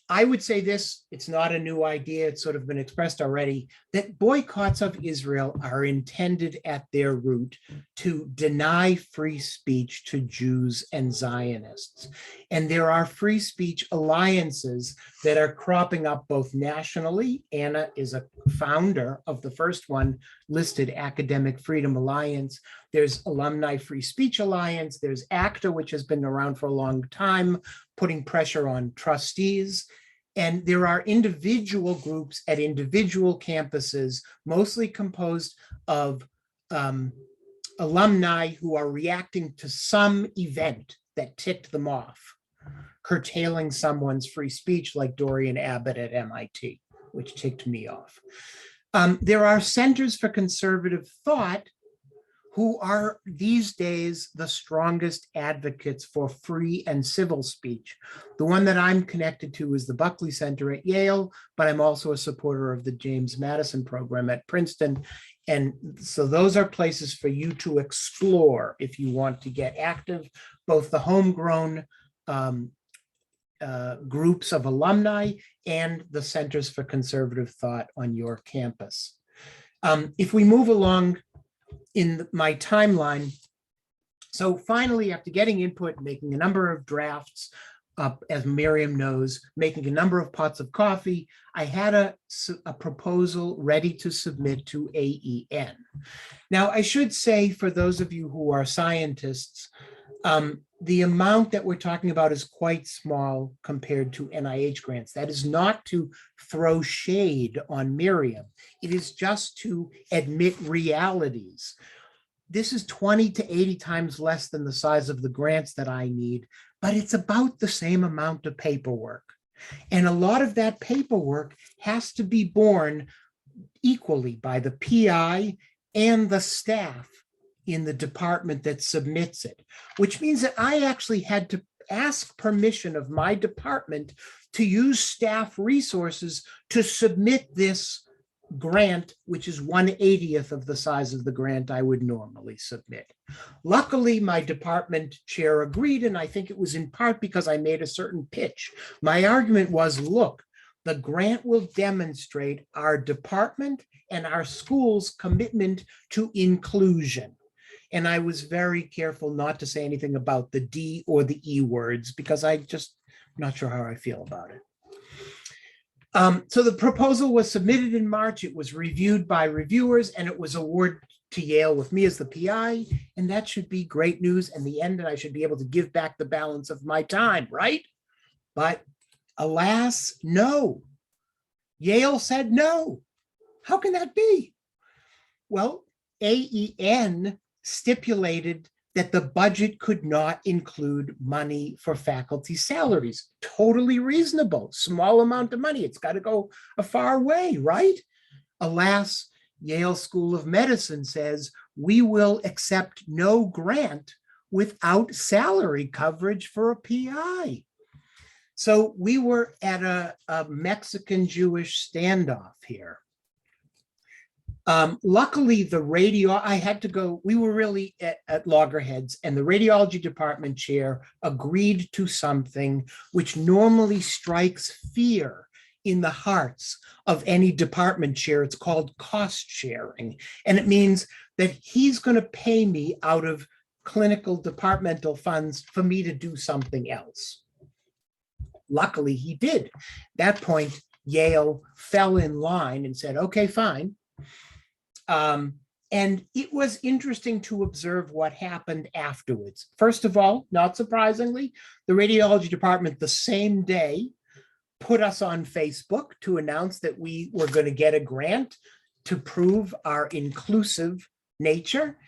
D: I would say this, it's not a new idea, it's sort of been expressed already, that boycotts of Israel are intended at their root to deny free speech to Jews and Zionists. And there are free speech alliances that are cropping up both nationally. Anna is a founder of the first one listed, Academic Freedom Alliance. There's Alumni Free Speech Alliance. There's ACTA, which has been around for a long time, putting pressure on trustees. And there are individual groups at individual campuses, mostly composed of alumni who are reacting to some event that ticked them off, curtailing someone's free speech, like Dorian Abbott at MIT, which ticked me off. There are centers for conservative thought who are these days the strongest advocates for free and civil speech. The one that I'm connected to is the Buckley Center at Yale, but I'm also a supporter of the James Madison program at Princeton. And so those are places for you to explore if you want to get active, both the homegrown groups of alumni and the Centers for Conservative Thought on your campus. If we move along in my timeline, so finally, after getting input, making a number of drafts, as Miriam knows, making a number of pots of coffee, I had a proposal ready to submit to AEN. Now, I should say, for those of you who are scientists, the amount that we're talking about is quite small compared to NIH grants. That is not to throw shade on Miriam. It is just to admit realities. This is 20 to 80 times less than the size of the grants that I need, but it's about the same amount of paperwork. And a lot of that paperwork has to be borne equally by the PI and the staff in the department that submits it, which means that I actually had to ask permission of my department to use staff resources to submit this grant, which is 1/80th of the size of the grant I would normally submit. Luckily, my department chair agreed, and I think it was in part because I made a certain pitch. My argument was, look, the grant will demonstrate our department and our school's commitment to inclusion. And I was very careful not to say anything about the D or the E words because I just not sure how I feel about it. So the proposal was submitted in March. It was reviewed by reviewers and it was awarded to Yale with me as the PI. And that should be great news in the end. And I should be able to give back the balance of my time, right? But alas, no. Yale said no. How can that be? Well, AEN stipulated that the budget could not include money for faculty salaries. Totally reasonable, small amount of money. It's got to go a far way, right? Alas, Yale School of Medicine says we will accept no grant without salary coverage for a PI. So we were at a Mexican-Jewish standoff here. Luckily, I had to go, we were really at loggerheads, and the radiology department chair agreed to something which normally strikes fear in the hearts of any department chair. It's called cost sharing. And it means that he's going to pay me out of clinical departmental funds for me to do something else. Luckily, he did. At that point, Yale fell in line and said, okay, fine. And it was interesting to observe what happened afterwards. First of all, not surprisingly, the radiology department the same day put us on Facebook to announce that we were going to get a grant to prove our inclusive nature.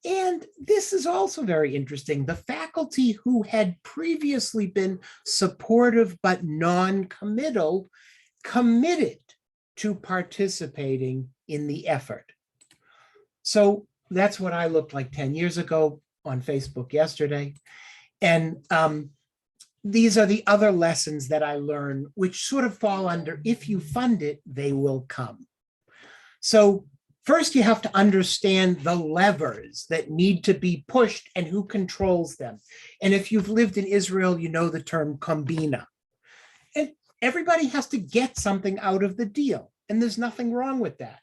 D: And this is also very interesting. The faculty who had previously been supportive but non-committal committed to participating in the effort. So that's what I looked like 10 years ago on Facebook yesterday. And these are the other lessons that I learned, which sort of fall under, if you fund it, they will come. So first, you have to understand the levers that need to be pushed and who controls them. And if you've lived in Israel, you know the term kombina. And everybody has to get something out of the deal. And there's nothing wrong with that.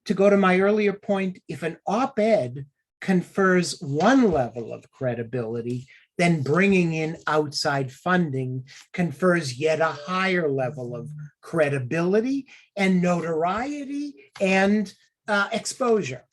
D: To go to my earlier point, if an op-ed confers one level of credibility, then bringing in outside funding confers yet a higher level of credibility and notoriety and exposure.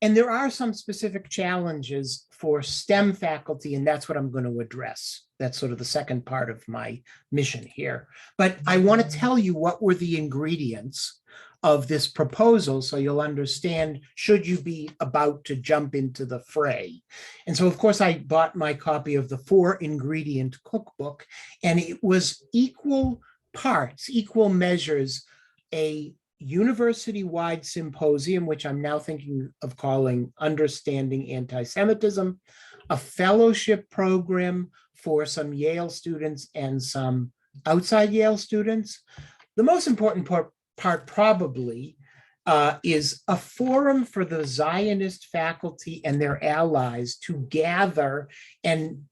D: And there are some specific challenges for STEM faculty, and that's what I'm going to address. That's sort of the second part of my mission here. But I want to tell you what were the ingredients of this proposal so you'll understand should you be about to jump into the fray. And so, of course, I bought my copy of the 4-ingredient cookbook, and it was equal parts, equal measures, a university-wide symposium, which I'm now thinking of calling Understanding Anti-Semitism, a fellowship program for some Yale students and some outside Yale students. The most important part probably is a forum for the Zionist faculty and their allies to gather and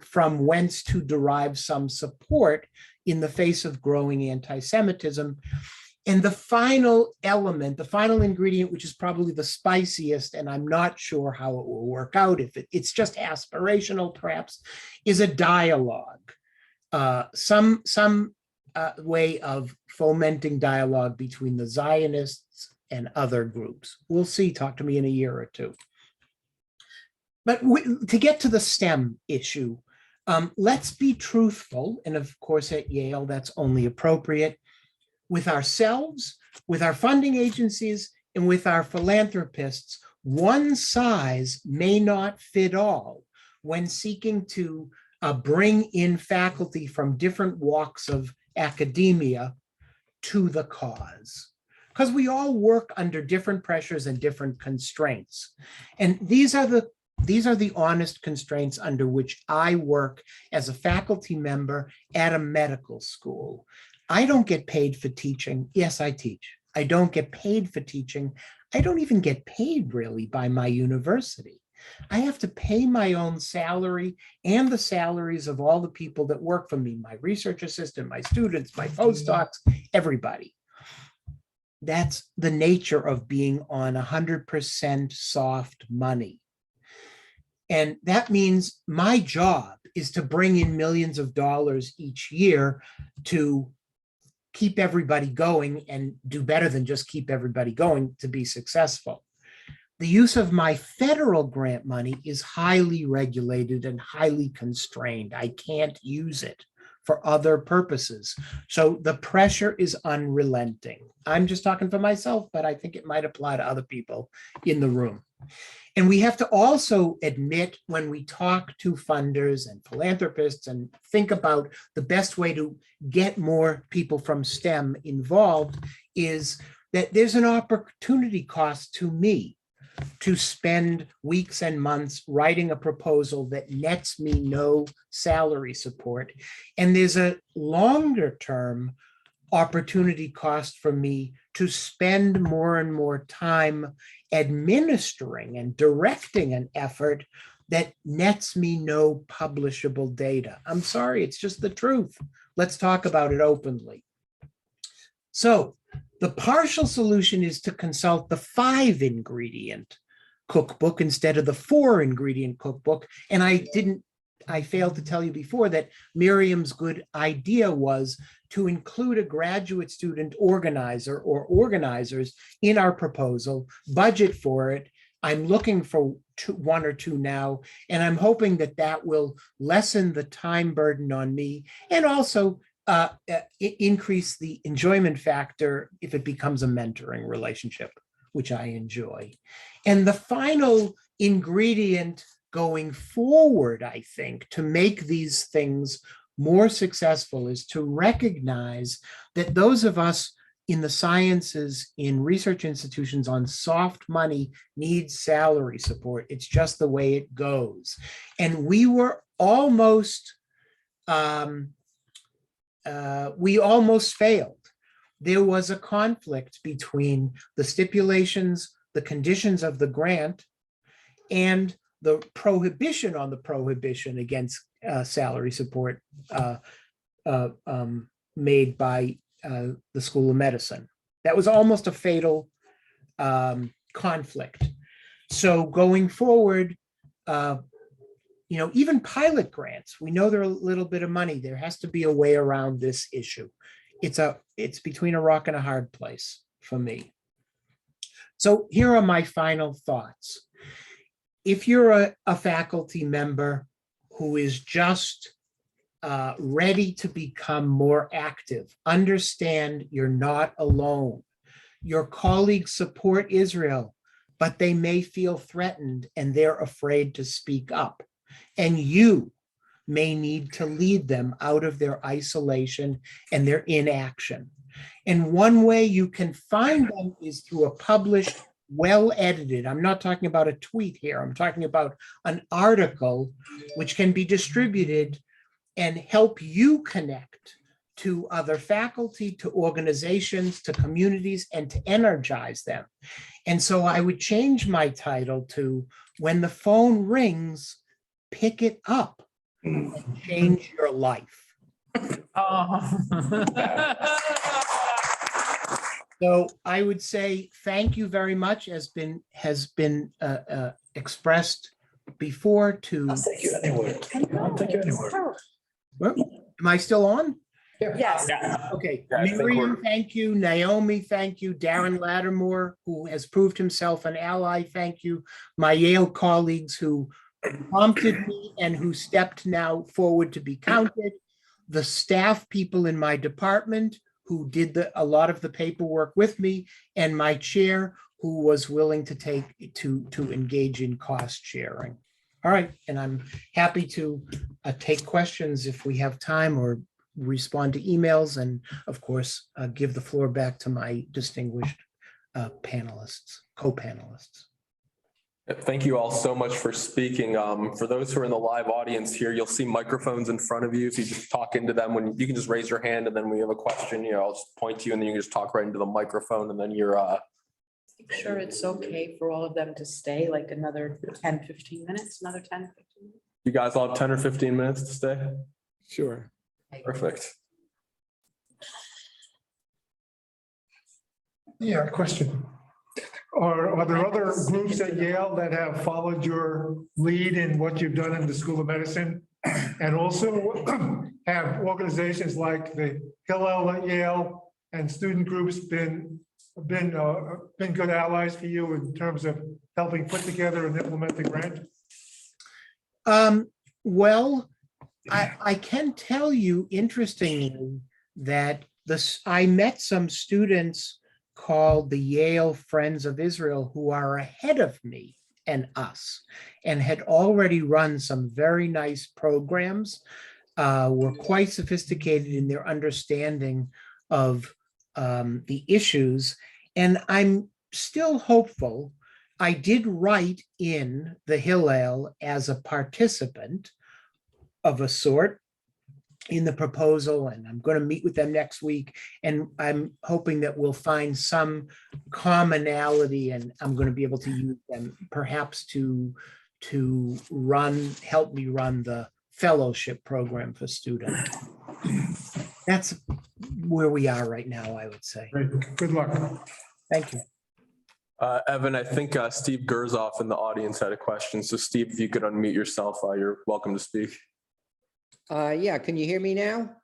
D: from whence to derive some support in the face of growing anti-Semitism. And the final element, the final ingredient, which is probably the spiciest, and I'm not sure how it will work out, if it's just aspirational perhaps, is a dialogue. Some way of fomenting dialogue between the Zionists and other groups. We'll see, talk to me in a year or two. But to get to the STEM issue, let's be truthful, and of course at Yale that's only appropriate, with ourselves, with our funding agencies, and with our philanthropists. One size may not fit all when seeking to bring in faculty from different walks of academia to the cause, because we all work under different pressures and different constraints. And these are the honest constraints under which I work as a faculty member at a medical school. I don't get paid for teaching. Yes, I teach. I don't get paid for teaching. I don't even get paid really by my university. I have to pay my own salary and the salaries of all the people that work for me, my research assistant, my students, my postdocs, everybody. That's the nature of being on 100% soft money. And that means my job is to bring in millions of dollars each year to keep everybody going and do better than just keep everybody going to be successful. The use of my federal grant money is highly regulated and highly constrained. I can't use it for other purposes. So the pressure is unrelenting. I'm just talking for myself, but I think it might apply to other people in the room. And we have to also admit when we talk to funders and philanthropists and think about the best way to get more people from STEM involved is that there's an opportunity cost to me to spend weeks and months writing a proposal that nets me no salary support. And there's a longer term opportunity cost for me to spend more and more time administering and directing an effort that nets me no publishable data. I'm sorry, it's just the truth. Let's talk about it openly. So the partial solution is to consult the 5-ingredient cookbook instead of the 4-ingredient cookbook. And I didn't I failed to tell you before that Miriam's good idea was to include a graduate student organizer or organizers in our proposal, budget for it. I'm looking for one or two now, and I'm hoping that that will lessen the time burden on me and also increase the enjoyment factor if it becomes a mentoring relationship, which I enjoy. And the final ingredient going forward, I think, to make these things more successful is to recognize that those of us in the sciences, in research institutions on soft money need salary support. It's just the way it goes. And we were almost, we almost failed. There was a conflict between the stipulations, the conditions of the grant, and the prohibition on the prohibition against salary support made by the School of Medicine. That was almost a fatal conflict. So going forward, even pilot grants, we know they're a little bit of money. There has to be a way around this issue. It's between a rock and a hard place for me. So here are my final thoughts. If you're a faculty member who is just ready to become more active, understand you're not alone. Your colleagues support Israel, but they may feel threatened and they're afraid to speak up. And you may need to lead them out of their isolation and their inaction. And one way you can find them is through a published, well-edited, I'm not talking about a tweet here, I'm talking about an article which can be distributed and help you connect to other faculty, to organizations, to communities, and to energize them. And so I would change my title to "When the Phone Rings, Pick It Up and Change Your Life." So I would say thank you very much, has been expressed before to.
E: I'll take you anywhere. I'll take you anywhere.
D: Well, am I still on?
E: Yes.
D: Okay,
A: Yeah, I think
D: Miriam, thank you. Naomi, thank you. Darren Lattimore, who has proved himself an ally, thank you. My Yale colleagues who prompted me and who stepped now forward to be counted. The staff people in my department who did a lot of the paperwork with me, and my chair who was willing to engage in cost sharing. All right, and I'm happy to take questions if we have time or respond to emails, and of course, give the floor back to my distinguished panelists, co-panelists.
A: Thank you all so much for speaking. For those who are in the live audience here, you'll see microphones in front of you. If you just talk into them, when you can just raise your hand, and then we have a question, I'll just point to you and then you can just talk right into the microphone, and then you're
F: Sure, it's okay for all of them to stay like another 10, 15 minutes, another 10, 15 minutes.
A: you guys all have 10 or 15 minutes to stay?
B: Sure.
A: Perfect.
G: Yeah, question. Are there other groups at Yale that have followed your lead in what you've done in the School of Medicine? And also have organizations like the Hillel at Yale and student groups been good allies for you in terms of helping put together and implement the grant?
D: Well, I can tell you, interestingly, that I met some students called the Yale Friends of Israel who are ahead of me and us, and had already run some very nice programs, were quite sophisticated in their understanding of the issues. And I'm still hopeful. I did write in the Hillel as a participant of a sort in the proposal, and I'm going to meet with them next week, and I'm hoping that we'll find some commonality, and I'm going to be able to use them perhaps to help me run the fellowship program for students. That's where we are right now, I would say.
G: Great. Good luck.
D: Thank you.
A: Evan, I think Steve Gerzoff in the audience had a question. So Steve, if you could unmute yourself, you're welcome to speak.
H: Yeah, can you hear me now?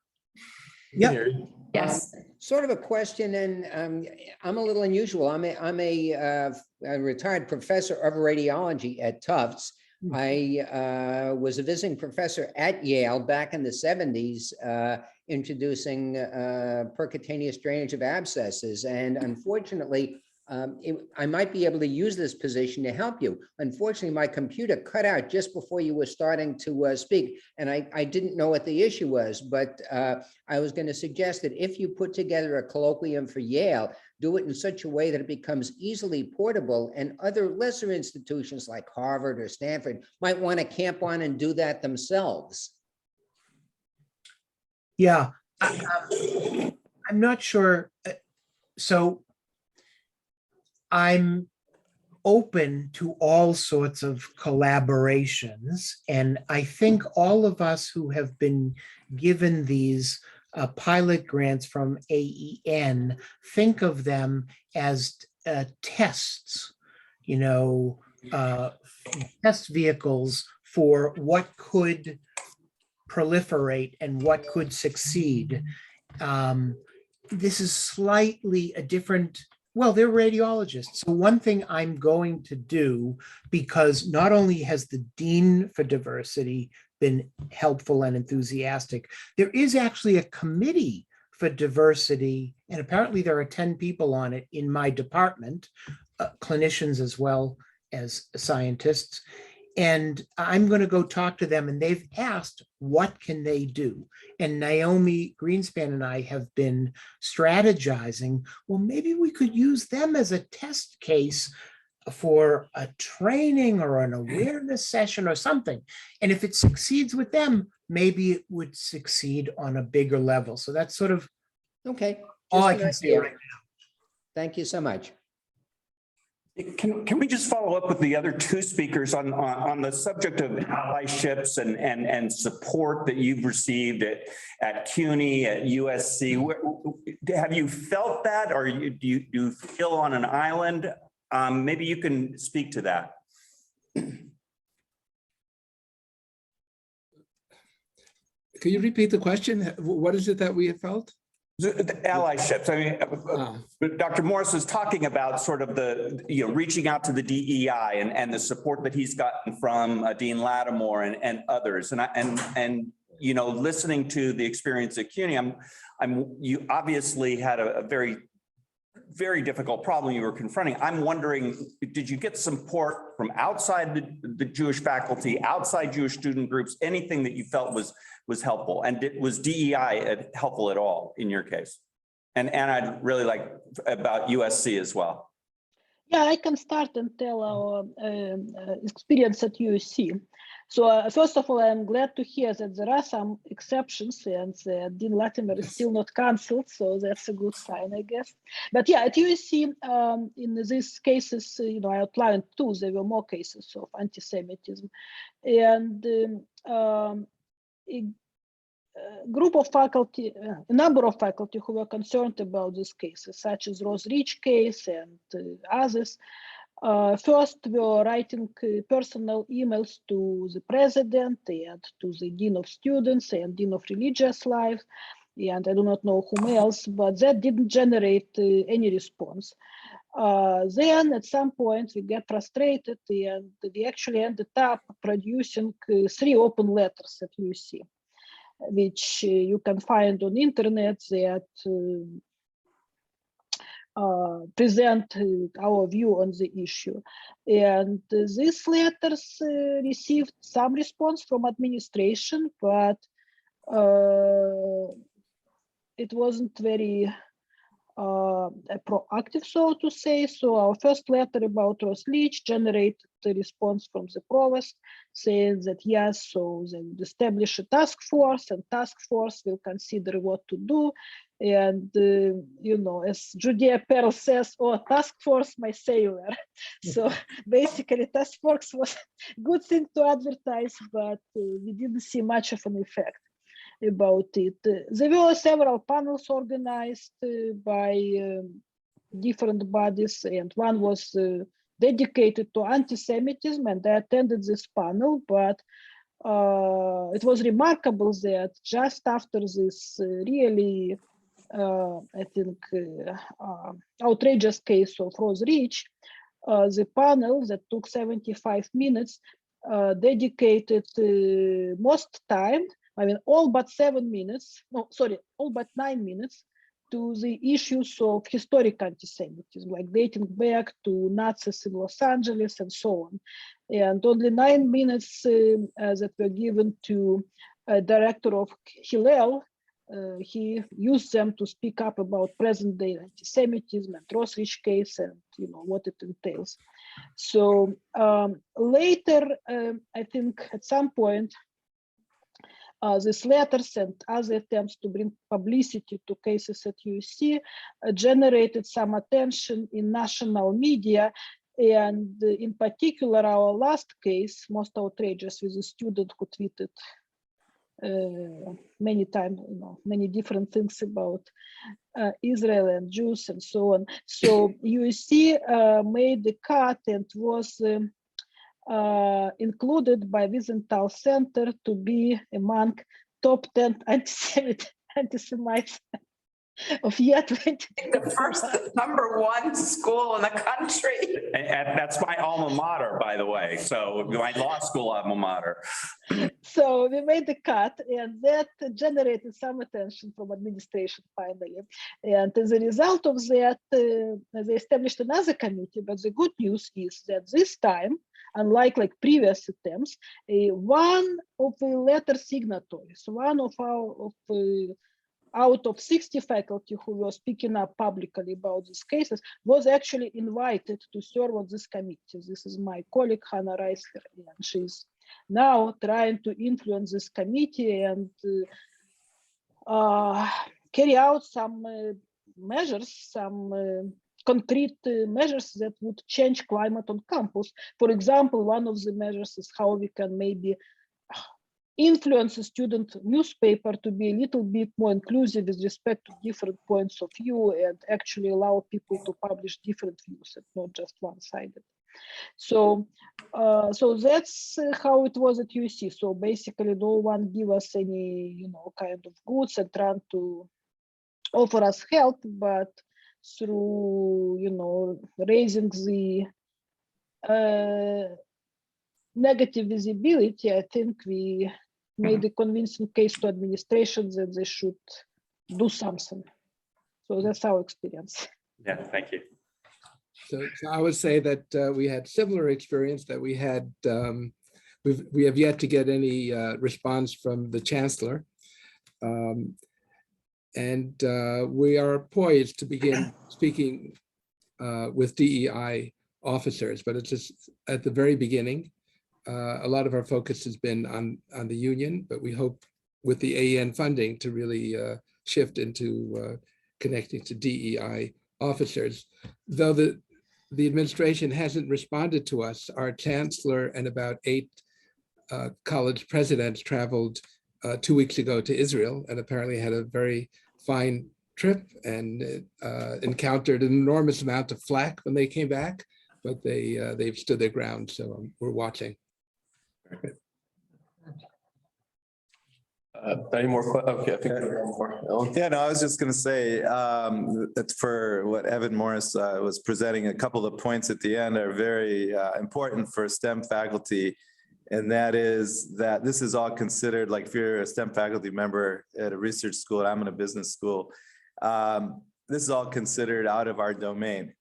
D: Yep.
A: Hear you.
F: Yes.
H: Sort of a question, and I'm a little unusual. I'm a retired professor of radiology at Tufts. I was a visiting professor at Yale back in the 70s, introducing percutaneous drainage of abscesses, and unfortunately, I might be able to use this position to help you. Unfortunately, my computer cut out just before you were starting to speak, and I didn't know what the issue was, but I was going to suggest that if you put together a colloquium for Yale, do it in such a way that it becomes easily portable, and other lesser institutions like Harvard or Stanford might want to camp on and do that themselves.
D: Yeah, I'm not sure. So I'm open to all sorts of collaborations. And I think all of us who have been given these pilot grants from AEN think of them as tests, test vehicles for what could proliferate and what could succeed. This is slightly a different, well, they're radiologists. So one thing I'm going to do, because not only has the Dean for Diversity been helpful and enthusiastic, there is actually a committee for diversity, and apparently there are 10 people on it in my department, clinicians as well as scientists. And I'm going to go talk to them, and they've asked, what can they do? And Naomi Greenspan and I have been strategizing, well, maybe we could use them as a test case for a training or an awareness session or something. And if it succeeds with them, maybe it would succeed on a bigger level. So that's sort of
H: Okay.
D: all I
H: just an
D: can say
H: idea.
D: right now.
H: Thank you so much.
E: Can we just follow up with the other two speakers on the subject of allyships and support that you've received at CUNY, at USC? Have you felt that, or do you feel on an island? Maybe you can speak to that.
B: Can you repeat the question? What is it that we have felt?
E: The allyships. I mean, Dr. Morris was talking about sort of the, reaching out to the DEI and the support that he's gotten from Dean Lattimore and others. And listening to the experience at CUNY, you obviously had a very, very difficult problem you were confronting. I'm wondering, did you get support from outside the Jewish faculty, outside Jewish student groups, anything that you felt was helpful? And was DEI helpful at all in your case? And I'd really like about USC as well.
C: Yeah, I can start and tell our experience at USC. So first of all, I'm glad to hear that there are some exceptions, and Dean Latimer is still not cancelled, so that's a good sign, I guess. But yeah, at USC, in these cases, I outlined two. There were more cases of anti-Semitism, and a number of faculty who were concerned about these cases, such as Rose Rich case and others. First, we were writing personal emails to the president and to the dean of students and dean of religious life, and I do not know whom else, but that didn't generate any response. Then at some point we get frustrated, and we actually ended up producing 3 open letters at UC, which you can find on internet that present our view on the issue. And these letters received some response from administration, but it wasn't very proactive, so to say. So our first letter about Rose Leach generated a response from the provost saying that yes, so they would establish a task force, and task force will consider what to do. And as Judea Pearl says, task force my savior. So basically task force was a good thing to advertise, but we didn't see much of an effect about it. There were several panels organized by different bodies, and one was dedicated to anti-Semitism, and I attended this panel, but it was remarkable that just after this really, I think, outrageous case of Rose Rich, the panel that took 75 minutes dedicated most time, I mean, all but 7 minutes, no, sorry, all but 9 minutes to the issues of historic anti-Semitism, like dating back to Nazis in Los Angeles and so on. And only 9 minutes that were given to a director of Hillel. He used them to speak up about present day anti-Semitism and Rose Rich case and what it entails. So later, I think at some point, these letters and other attempts to bring publicity to cases at USC generated some attention in national media, and in particular, our last case, most outrageous, with a student who tweeted many times, many different things about Israel and Jews and so on. So USC made the cut and was included by Wiesenthal Center to be among top 10 anti-Semites of year 20.
F: The first #1 school in the country.
E: And that's my alma mater, by the way. So my law school alma mater.
C: So we made the cut, and that generated some attention from administration finally. And as a result of that, they established another committee. But the good news is that this time, unlike previous attempts, one of the letter signatories, one of out of 60 faculty who were speaking up publicly about these cases, was actually invited to serve on this committee. This is my colleague, Hannah Reisler, and she's now trying to influence this committee and carry out some measures, some concrete measures that would change climate on campus. For example, one of the measures is how we can maybe influence a student newspaper to be a little bit more inclusive with respect to different points of view and actually allow people to publish different views and not just one-sided. So, so that's how it was at UC. So basically, no one give us any, kind of goods and trying to offer us help, but through, raising the negative visibility, I think we made a convincing case to administration that they should do something. So that's our experience.
E: Yeah, thank you.
B: So I would say that we had similar experience, that we had, we have yet to get any response from the chancellor. And we are poised to begin speaking with DEI officers, but it's just at the very beginning. A lot of our focus has been on the union, but we hope with the AEN funding to really shift into connecting to DEI officers. Though the administration hasn't responded to us, our chancellor and about 8 college presidents traveled 2 weeks ago to Israel and apparently had a very fine trip and encountered an enormous amount of flack when they came back, but they've stood their ground, so we're watching.
A: Any more? Okay, I think we have one more.
I: Yeah, no, I was just going to say that for what Evan Morris was presenting, a couple of points at the end are very important for STEM faculty. And that is that this is all considered, like if you're a STEM faculty member at a research school, and I'm in a business school, this is all considered out of our domain.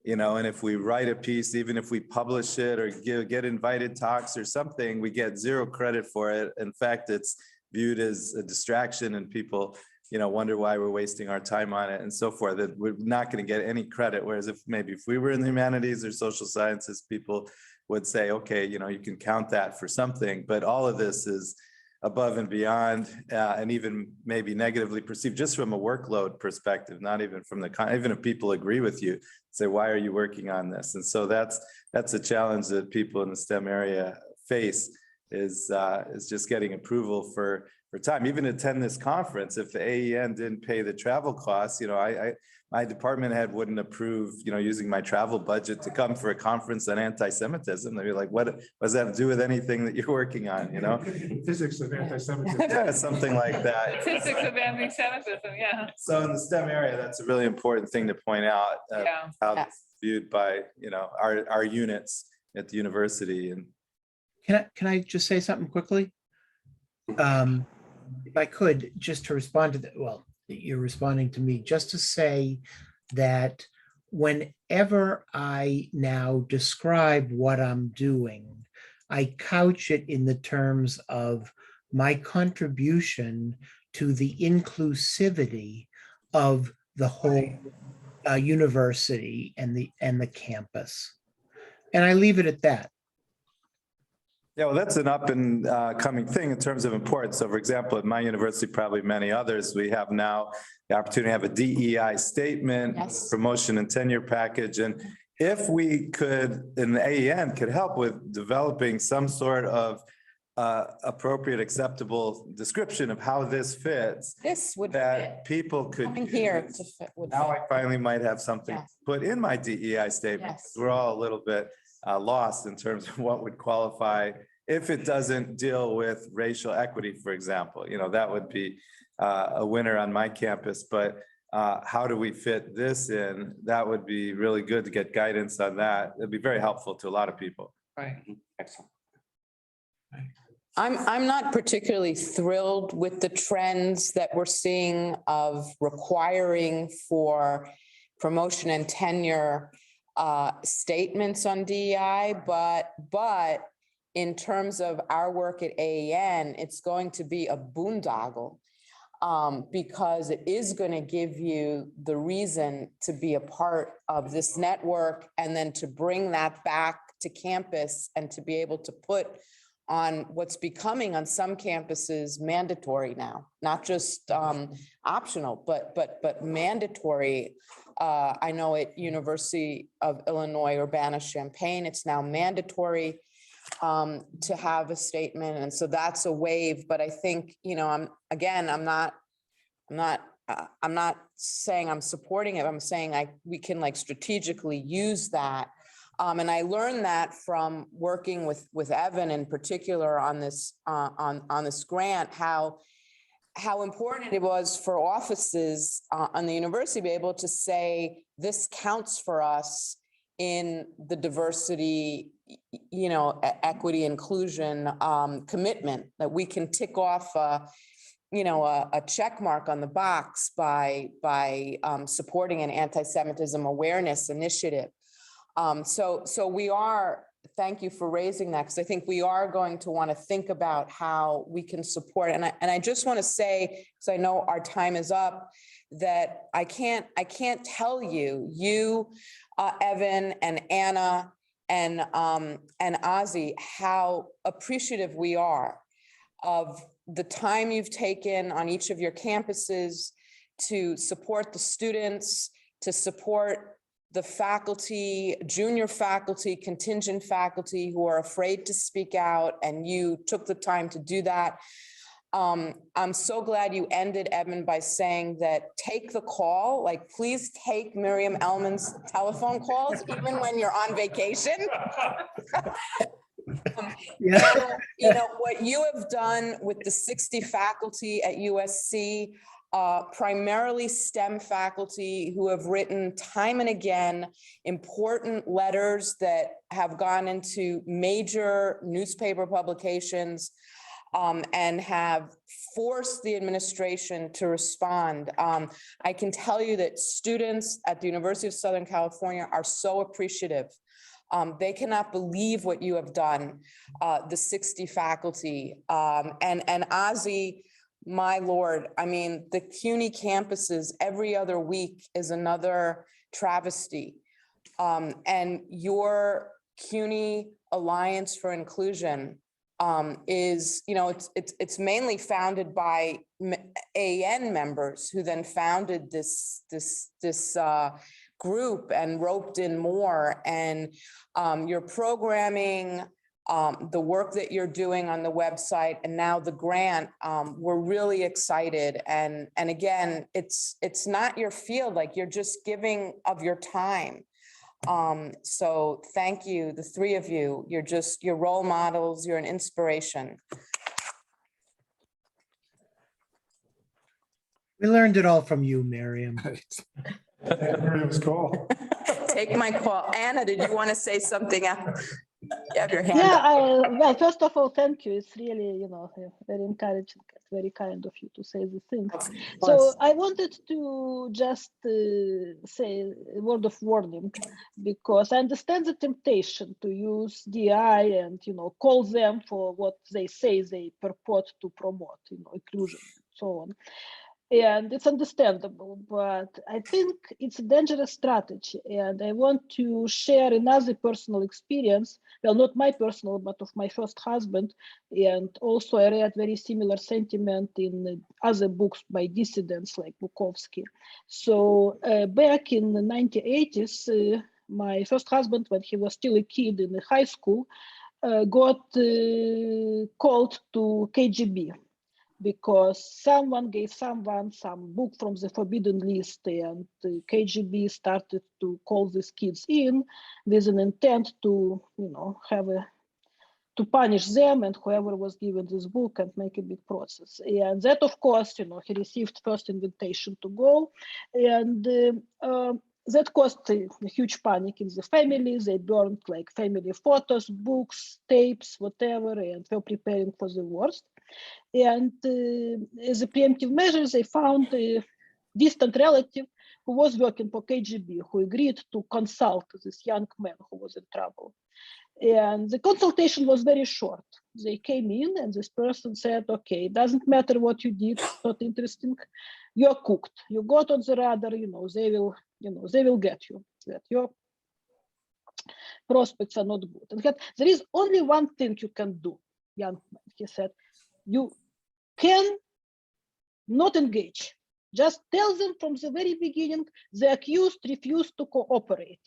I: And if we write a piece, even if we publish it or get invited talks or something, we get 0 credit for it. In fact, it's viewed as a distraction and people, wonder why we're wasting our time on it and so forth, that we're not going to get any credit. Whereas if we were in the humanities or social sciences, people would say, okay, you can count that for something, but all of this is above and beyond, and even maybe negatively perceived just from a workload perspective, not even from even if people agree with you, say, why are you working on this? And so that's a challenge that people in the STEM area face, is just getting approval for time, even attend this conference. If the AEN didn't pay the travel costs, my department head wouldn't approve, using my travel budget to come for a conference on anti-Semitism. They'd be like, what does that have to do with anything that you're working on,
G: Physics of anti-Semitism.
I: Yeah, something like that.
J: Statistics of anti-Semitism, yeah.
I: So in the STEM area, that's a really important thing to point out,
J: Yeah.
I: how it's viewed by, our units at the university. And
D: Can I just say something quickly? If I could, just to respond to that, well, you're responding to me, just to say that whenever I now describe what I'm doing, I couch it in the terms of my contribution to the inclusivity of the whole university and the campus. And I leave it at that.
I: yeah, well, that's an up and coming thing in terms of importance. So for example, at my university, probably many others, we have now the opportunity to have a DEI statement, promotion and tenure package. And if we could, in the AEN, could help with developing some sort of appropriate, acceptable description of how this fits,
F: This would
I: that people could.
F: coming here to fit would
I: Now
F: fit.
I: I finally might have something
F: Yes.
I: put in my DEI statement.
F: Yes.
I: We're all a little bit lost in terms of what would qualify if it doesn't deal with racial equity, for example. That would be a winner on my campus. But how do we fit this in? That would be really good to get guidance on that. It'd be very helpful to a lot of people.
J: Right.
E: Excellent.
F: I'm not particularly thrilled with the trends that we're seeing of requiring for promotion and tenure statements on DEI, but in terms of our work at AEN, it's going to be a boondoggle because it is going to give you the reason to be a part of this network and then to bring that back to campus and to be able to put on what's becoming on some campuses mandatory now, not just optional, but mandatory. I know at University of Illinois Urbana-Champaign, it's now mandatory to have a statement, and so that's a wave. But I think I'm not saying I'm supporting it. I'm saying we can strategically use that. And I learned that from working with Evan in particular on this grant, how important it was for offices on the university to be able to say, this counts for us in the diversity, equity, inclusion commitment, that we can tick off a check mark on the box by supporting an anti-Semitism awareness initiative. So we are, thank you for raising that, because I think we are going to want to think about how we can support. And I just want to say, because I know our time is up, that I can't tell you, Evan and Anna and Ozzy, how appreciative we are of the time you've taken on each of your campuses to support the students, to support the faculty, junior faculty, contingent faculty who are afraid to speak out, and you took the time to do that. I'm so glad you ended, Evan, by saying that take the call, please take Miriam Ellman's telephone calls, even when you're on vacation. What you have done with the 60 faculty at USC, primarily STEM faculty who have written time and again important letters that have gone into major newspaper publications and have forced the administration to respond. I can tell you that students at the University of Southern California are so appreciative. They cannot believe what you have done, the 60 faculty. And Ozzy, my Lord, I mean, the CUNY campuses every other week is another travesty. And your CUNY Alliance for Inclusion is, it's mainly founded by AEN members who then founded this group and roped in more. And your programming the work that you're doing on the website and now the grant. We're really excited. And again, it's not your field, like you're just giving of your time. So thank you, the three of you. You're role models, you're an inspiration.
D: We learned it all from you, Miriam.
G: Miriam's call.
F: Take my call. Anna, did you want to say something else? You have your hand
C: Yeah,
F: up.
C: well, first of all, thank you. It's really, very encouraging, very kind of you to say the things. So I wanted to just say a word of warning, because I understand the temptation to use DI and, call them for what they say they purport to promote, inclusion and so on. And it's understandable, but I think it's a dangerous strategy. And I want to share another personal experience. Well, not my personal, but of my first husband. And also I read very similar sentiment in other books by dissidents like Bukovsky. So back in the 1980s, my first husband, when he was still a kid in the high school, got called to KGB. Because someone gave someone some book from the forbidden list, and the KGB started to call these kids in with an intent to, to punish them and whoever was given this book and make a big process. And that, of course, he received first invitation to go, and that caused a huge panic in the family. They burned like family photos, books, tapes, whatever, and were preparing for the worst. And as a preemptive measure, they found a distant relative who was working for KGB, who agreed to consult this young man who was in trouble. And the consultation was very short. They came in and this person said, okay, it doesn't matter what you did, it's not interesting. You're cooked. You got on the radar, they will get you, that your prospects are not good. And there is only one thing you can do, young man, he said. You can not engage. Just tell them from the very beginning, the accused refused to cooperate.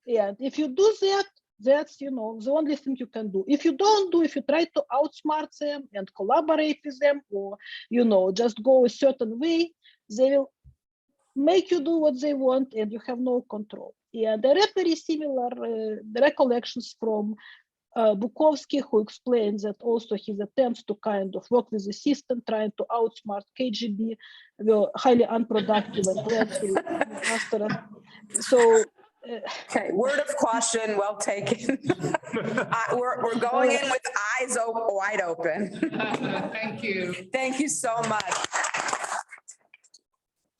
C: And if you do that, that's, the only thing you can do. If you try to outsmart them and collaborate with them, or, just go a certain way, they will make you do what they want and you have no control. And I read very similar recollections from Bukovsky, who explains that also his attempts to kind of work with the system, trying to outsmart KGB, were highly unproductive and led to disaster. So,
F: okay, word of caution, well taken. We're going in with eyes wide open.
J: Thank you.
F: Thank you so much.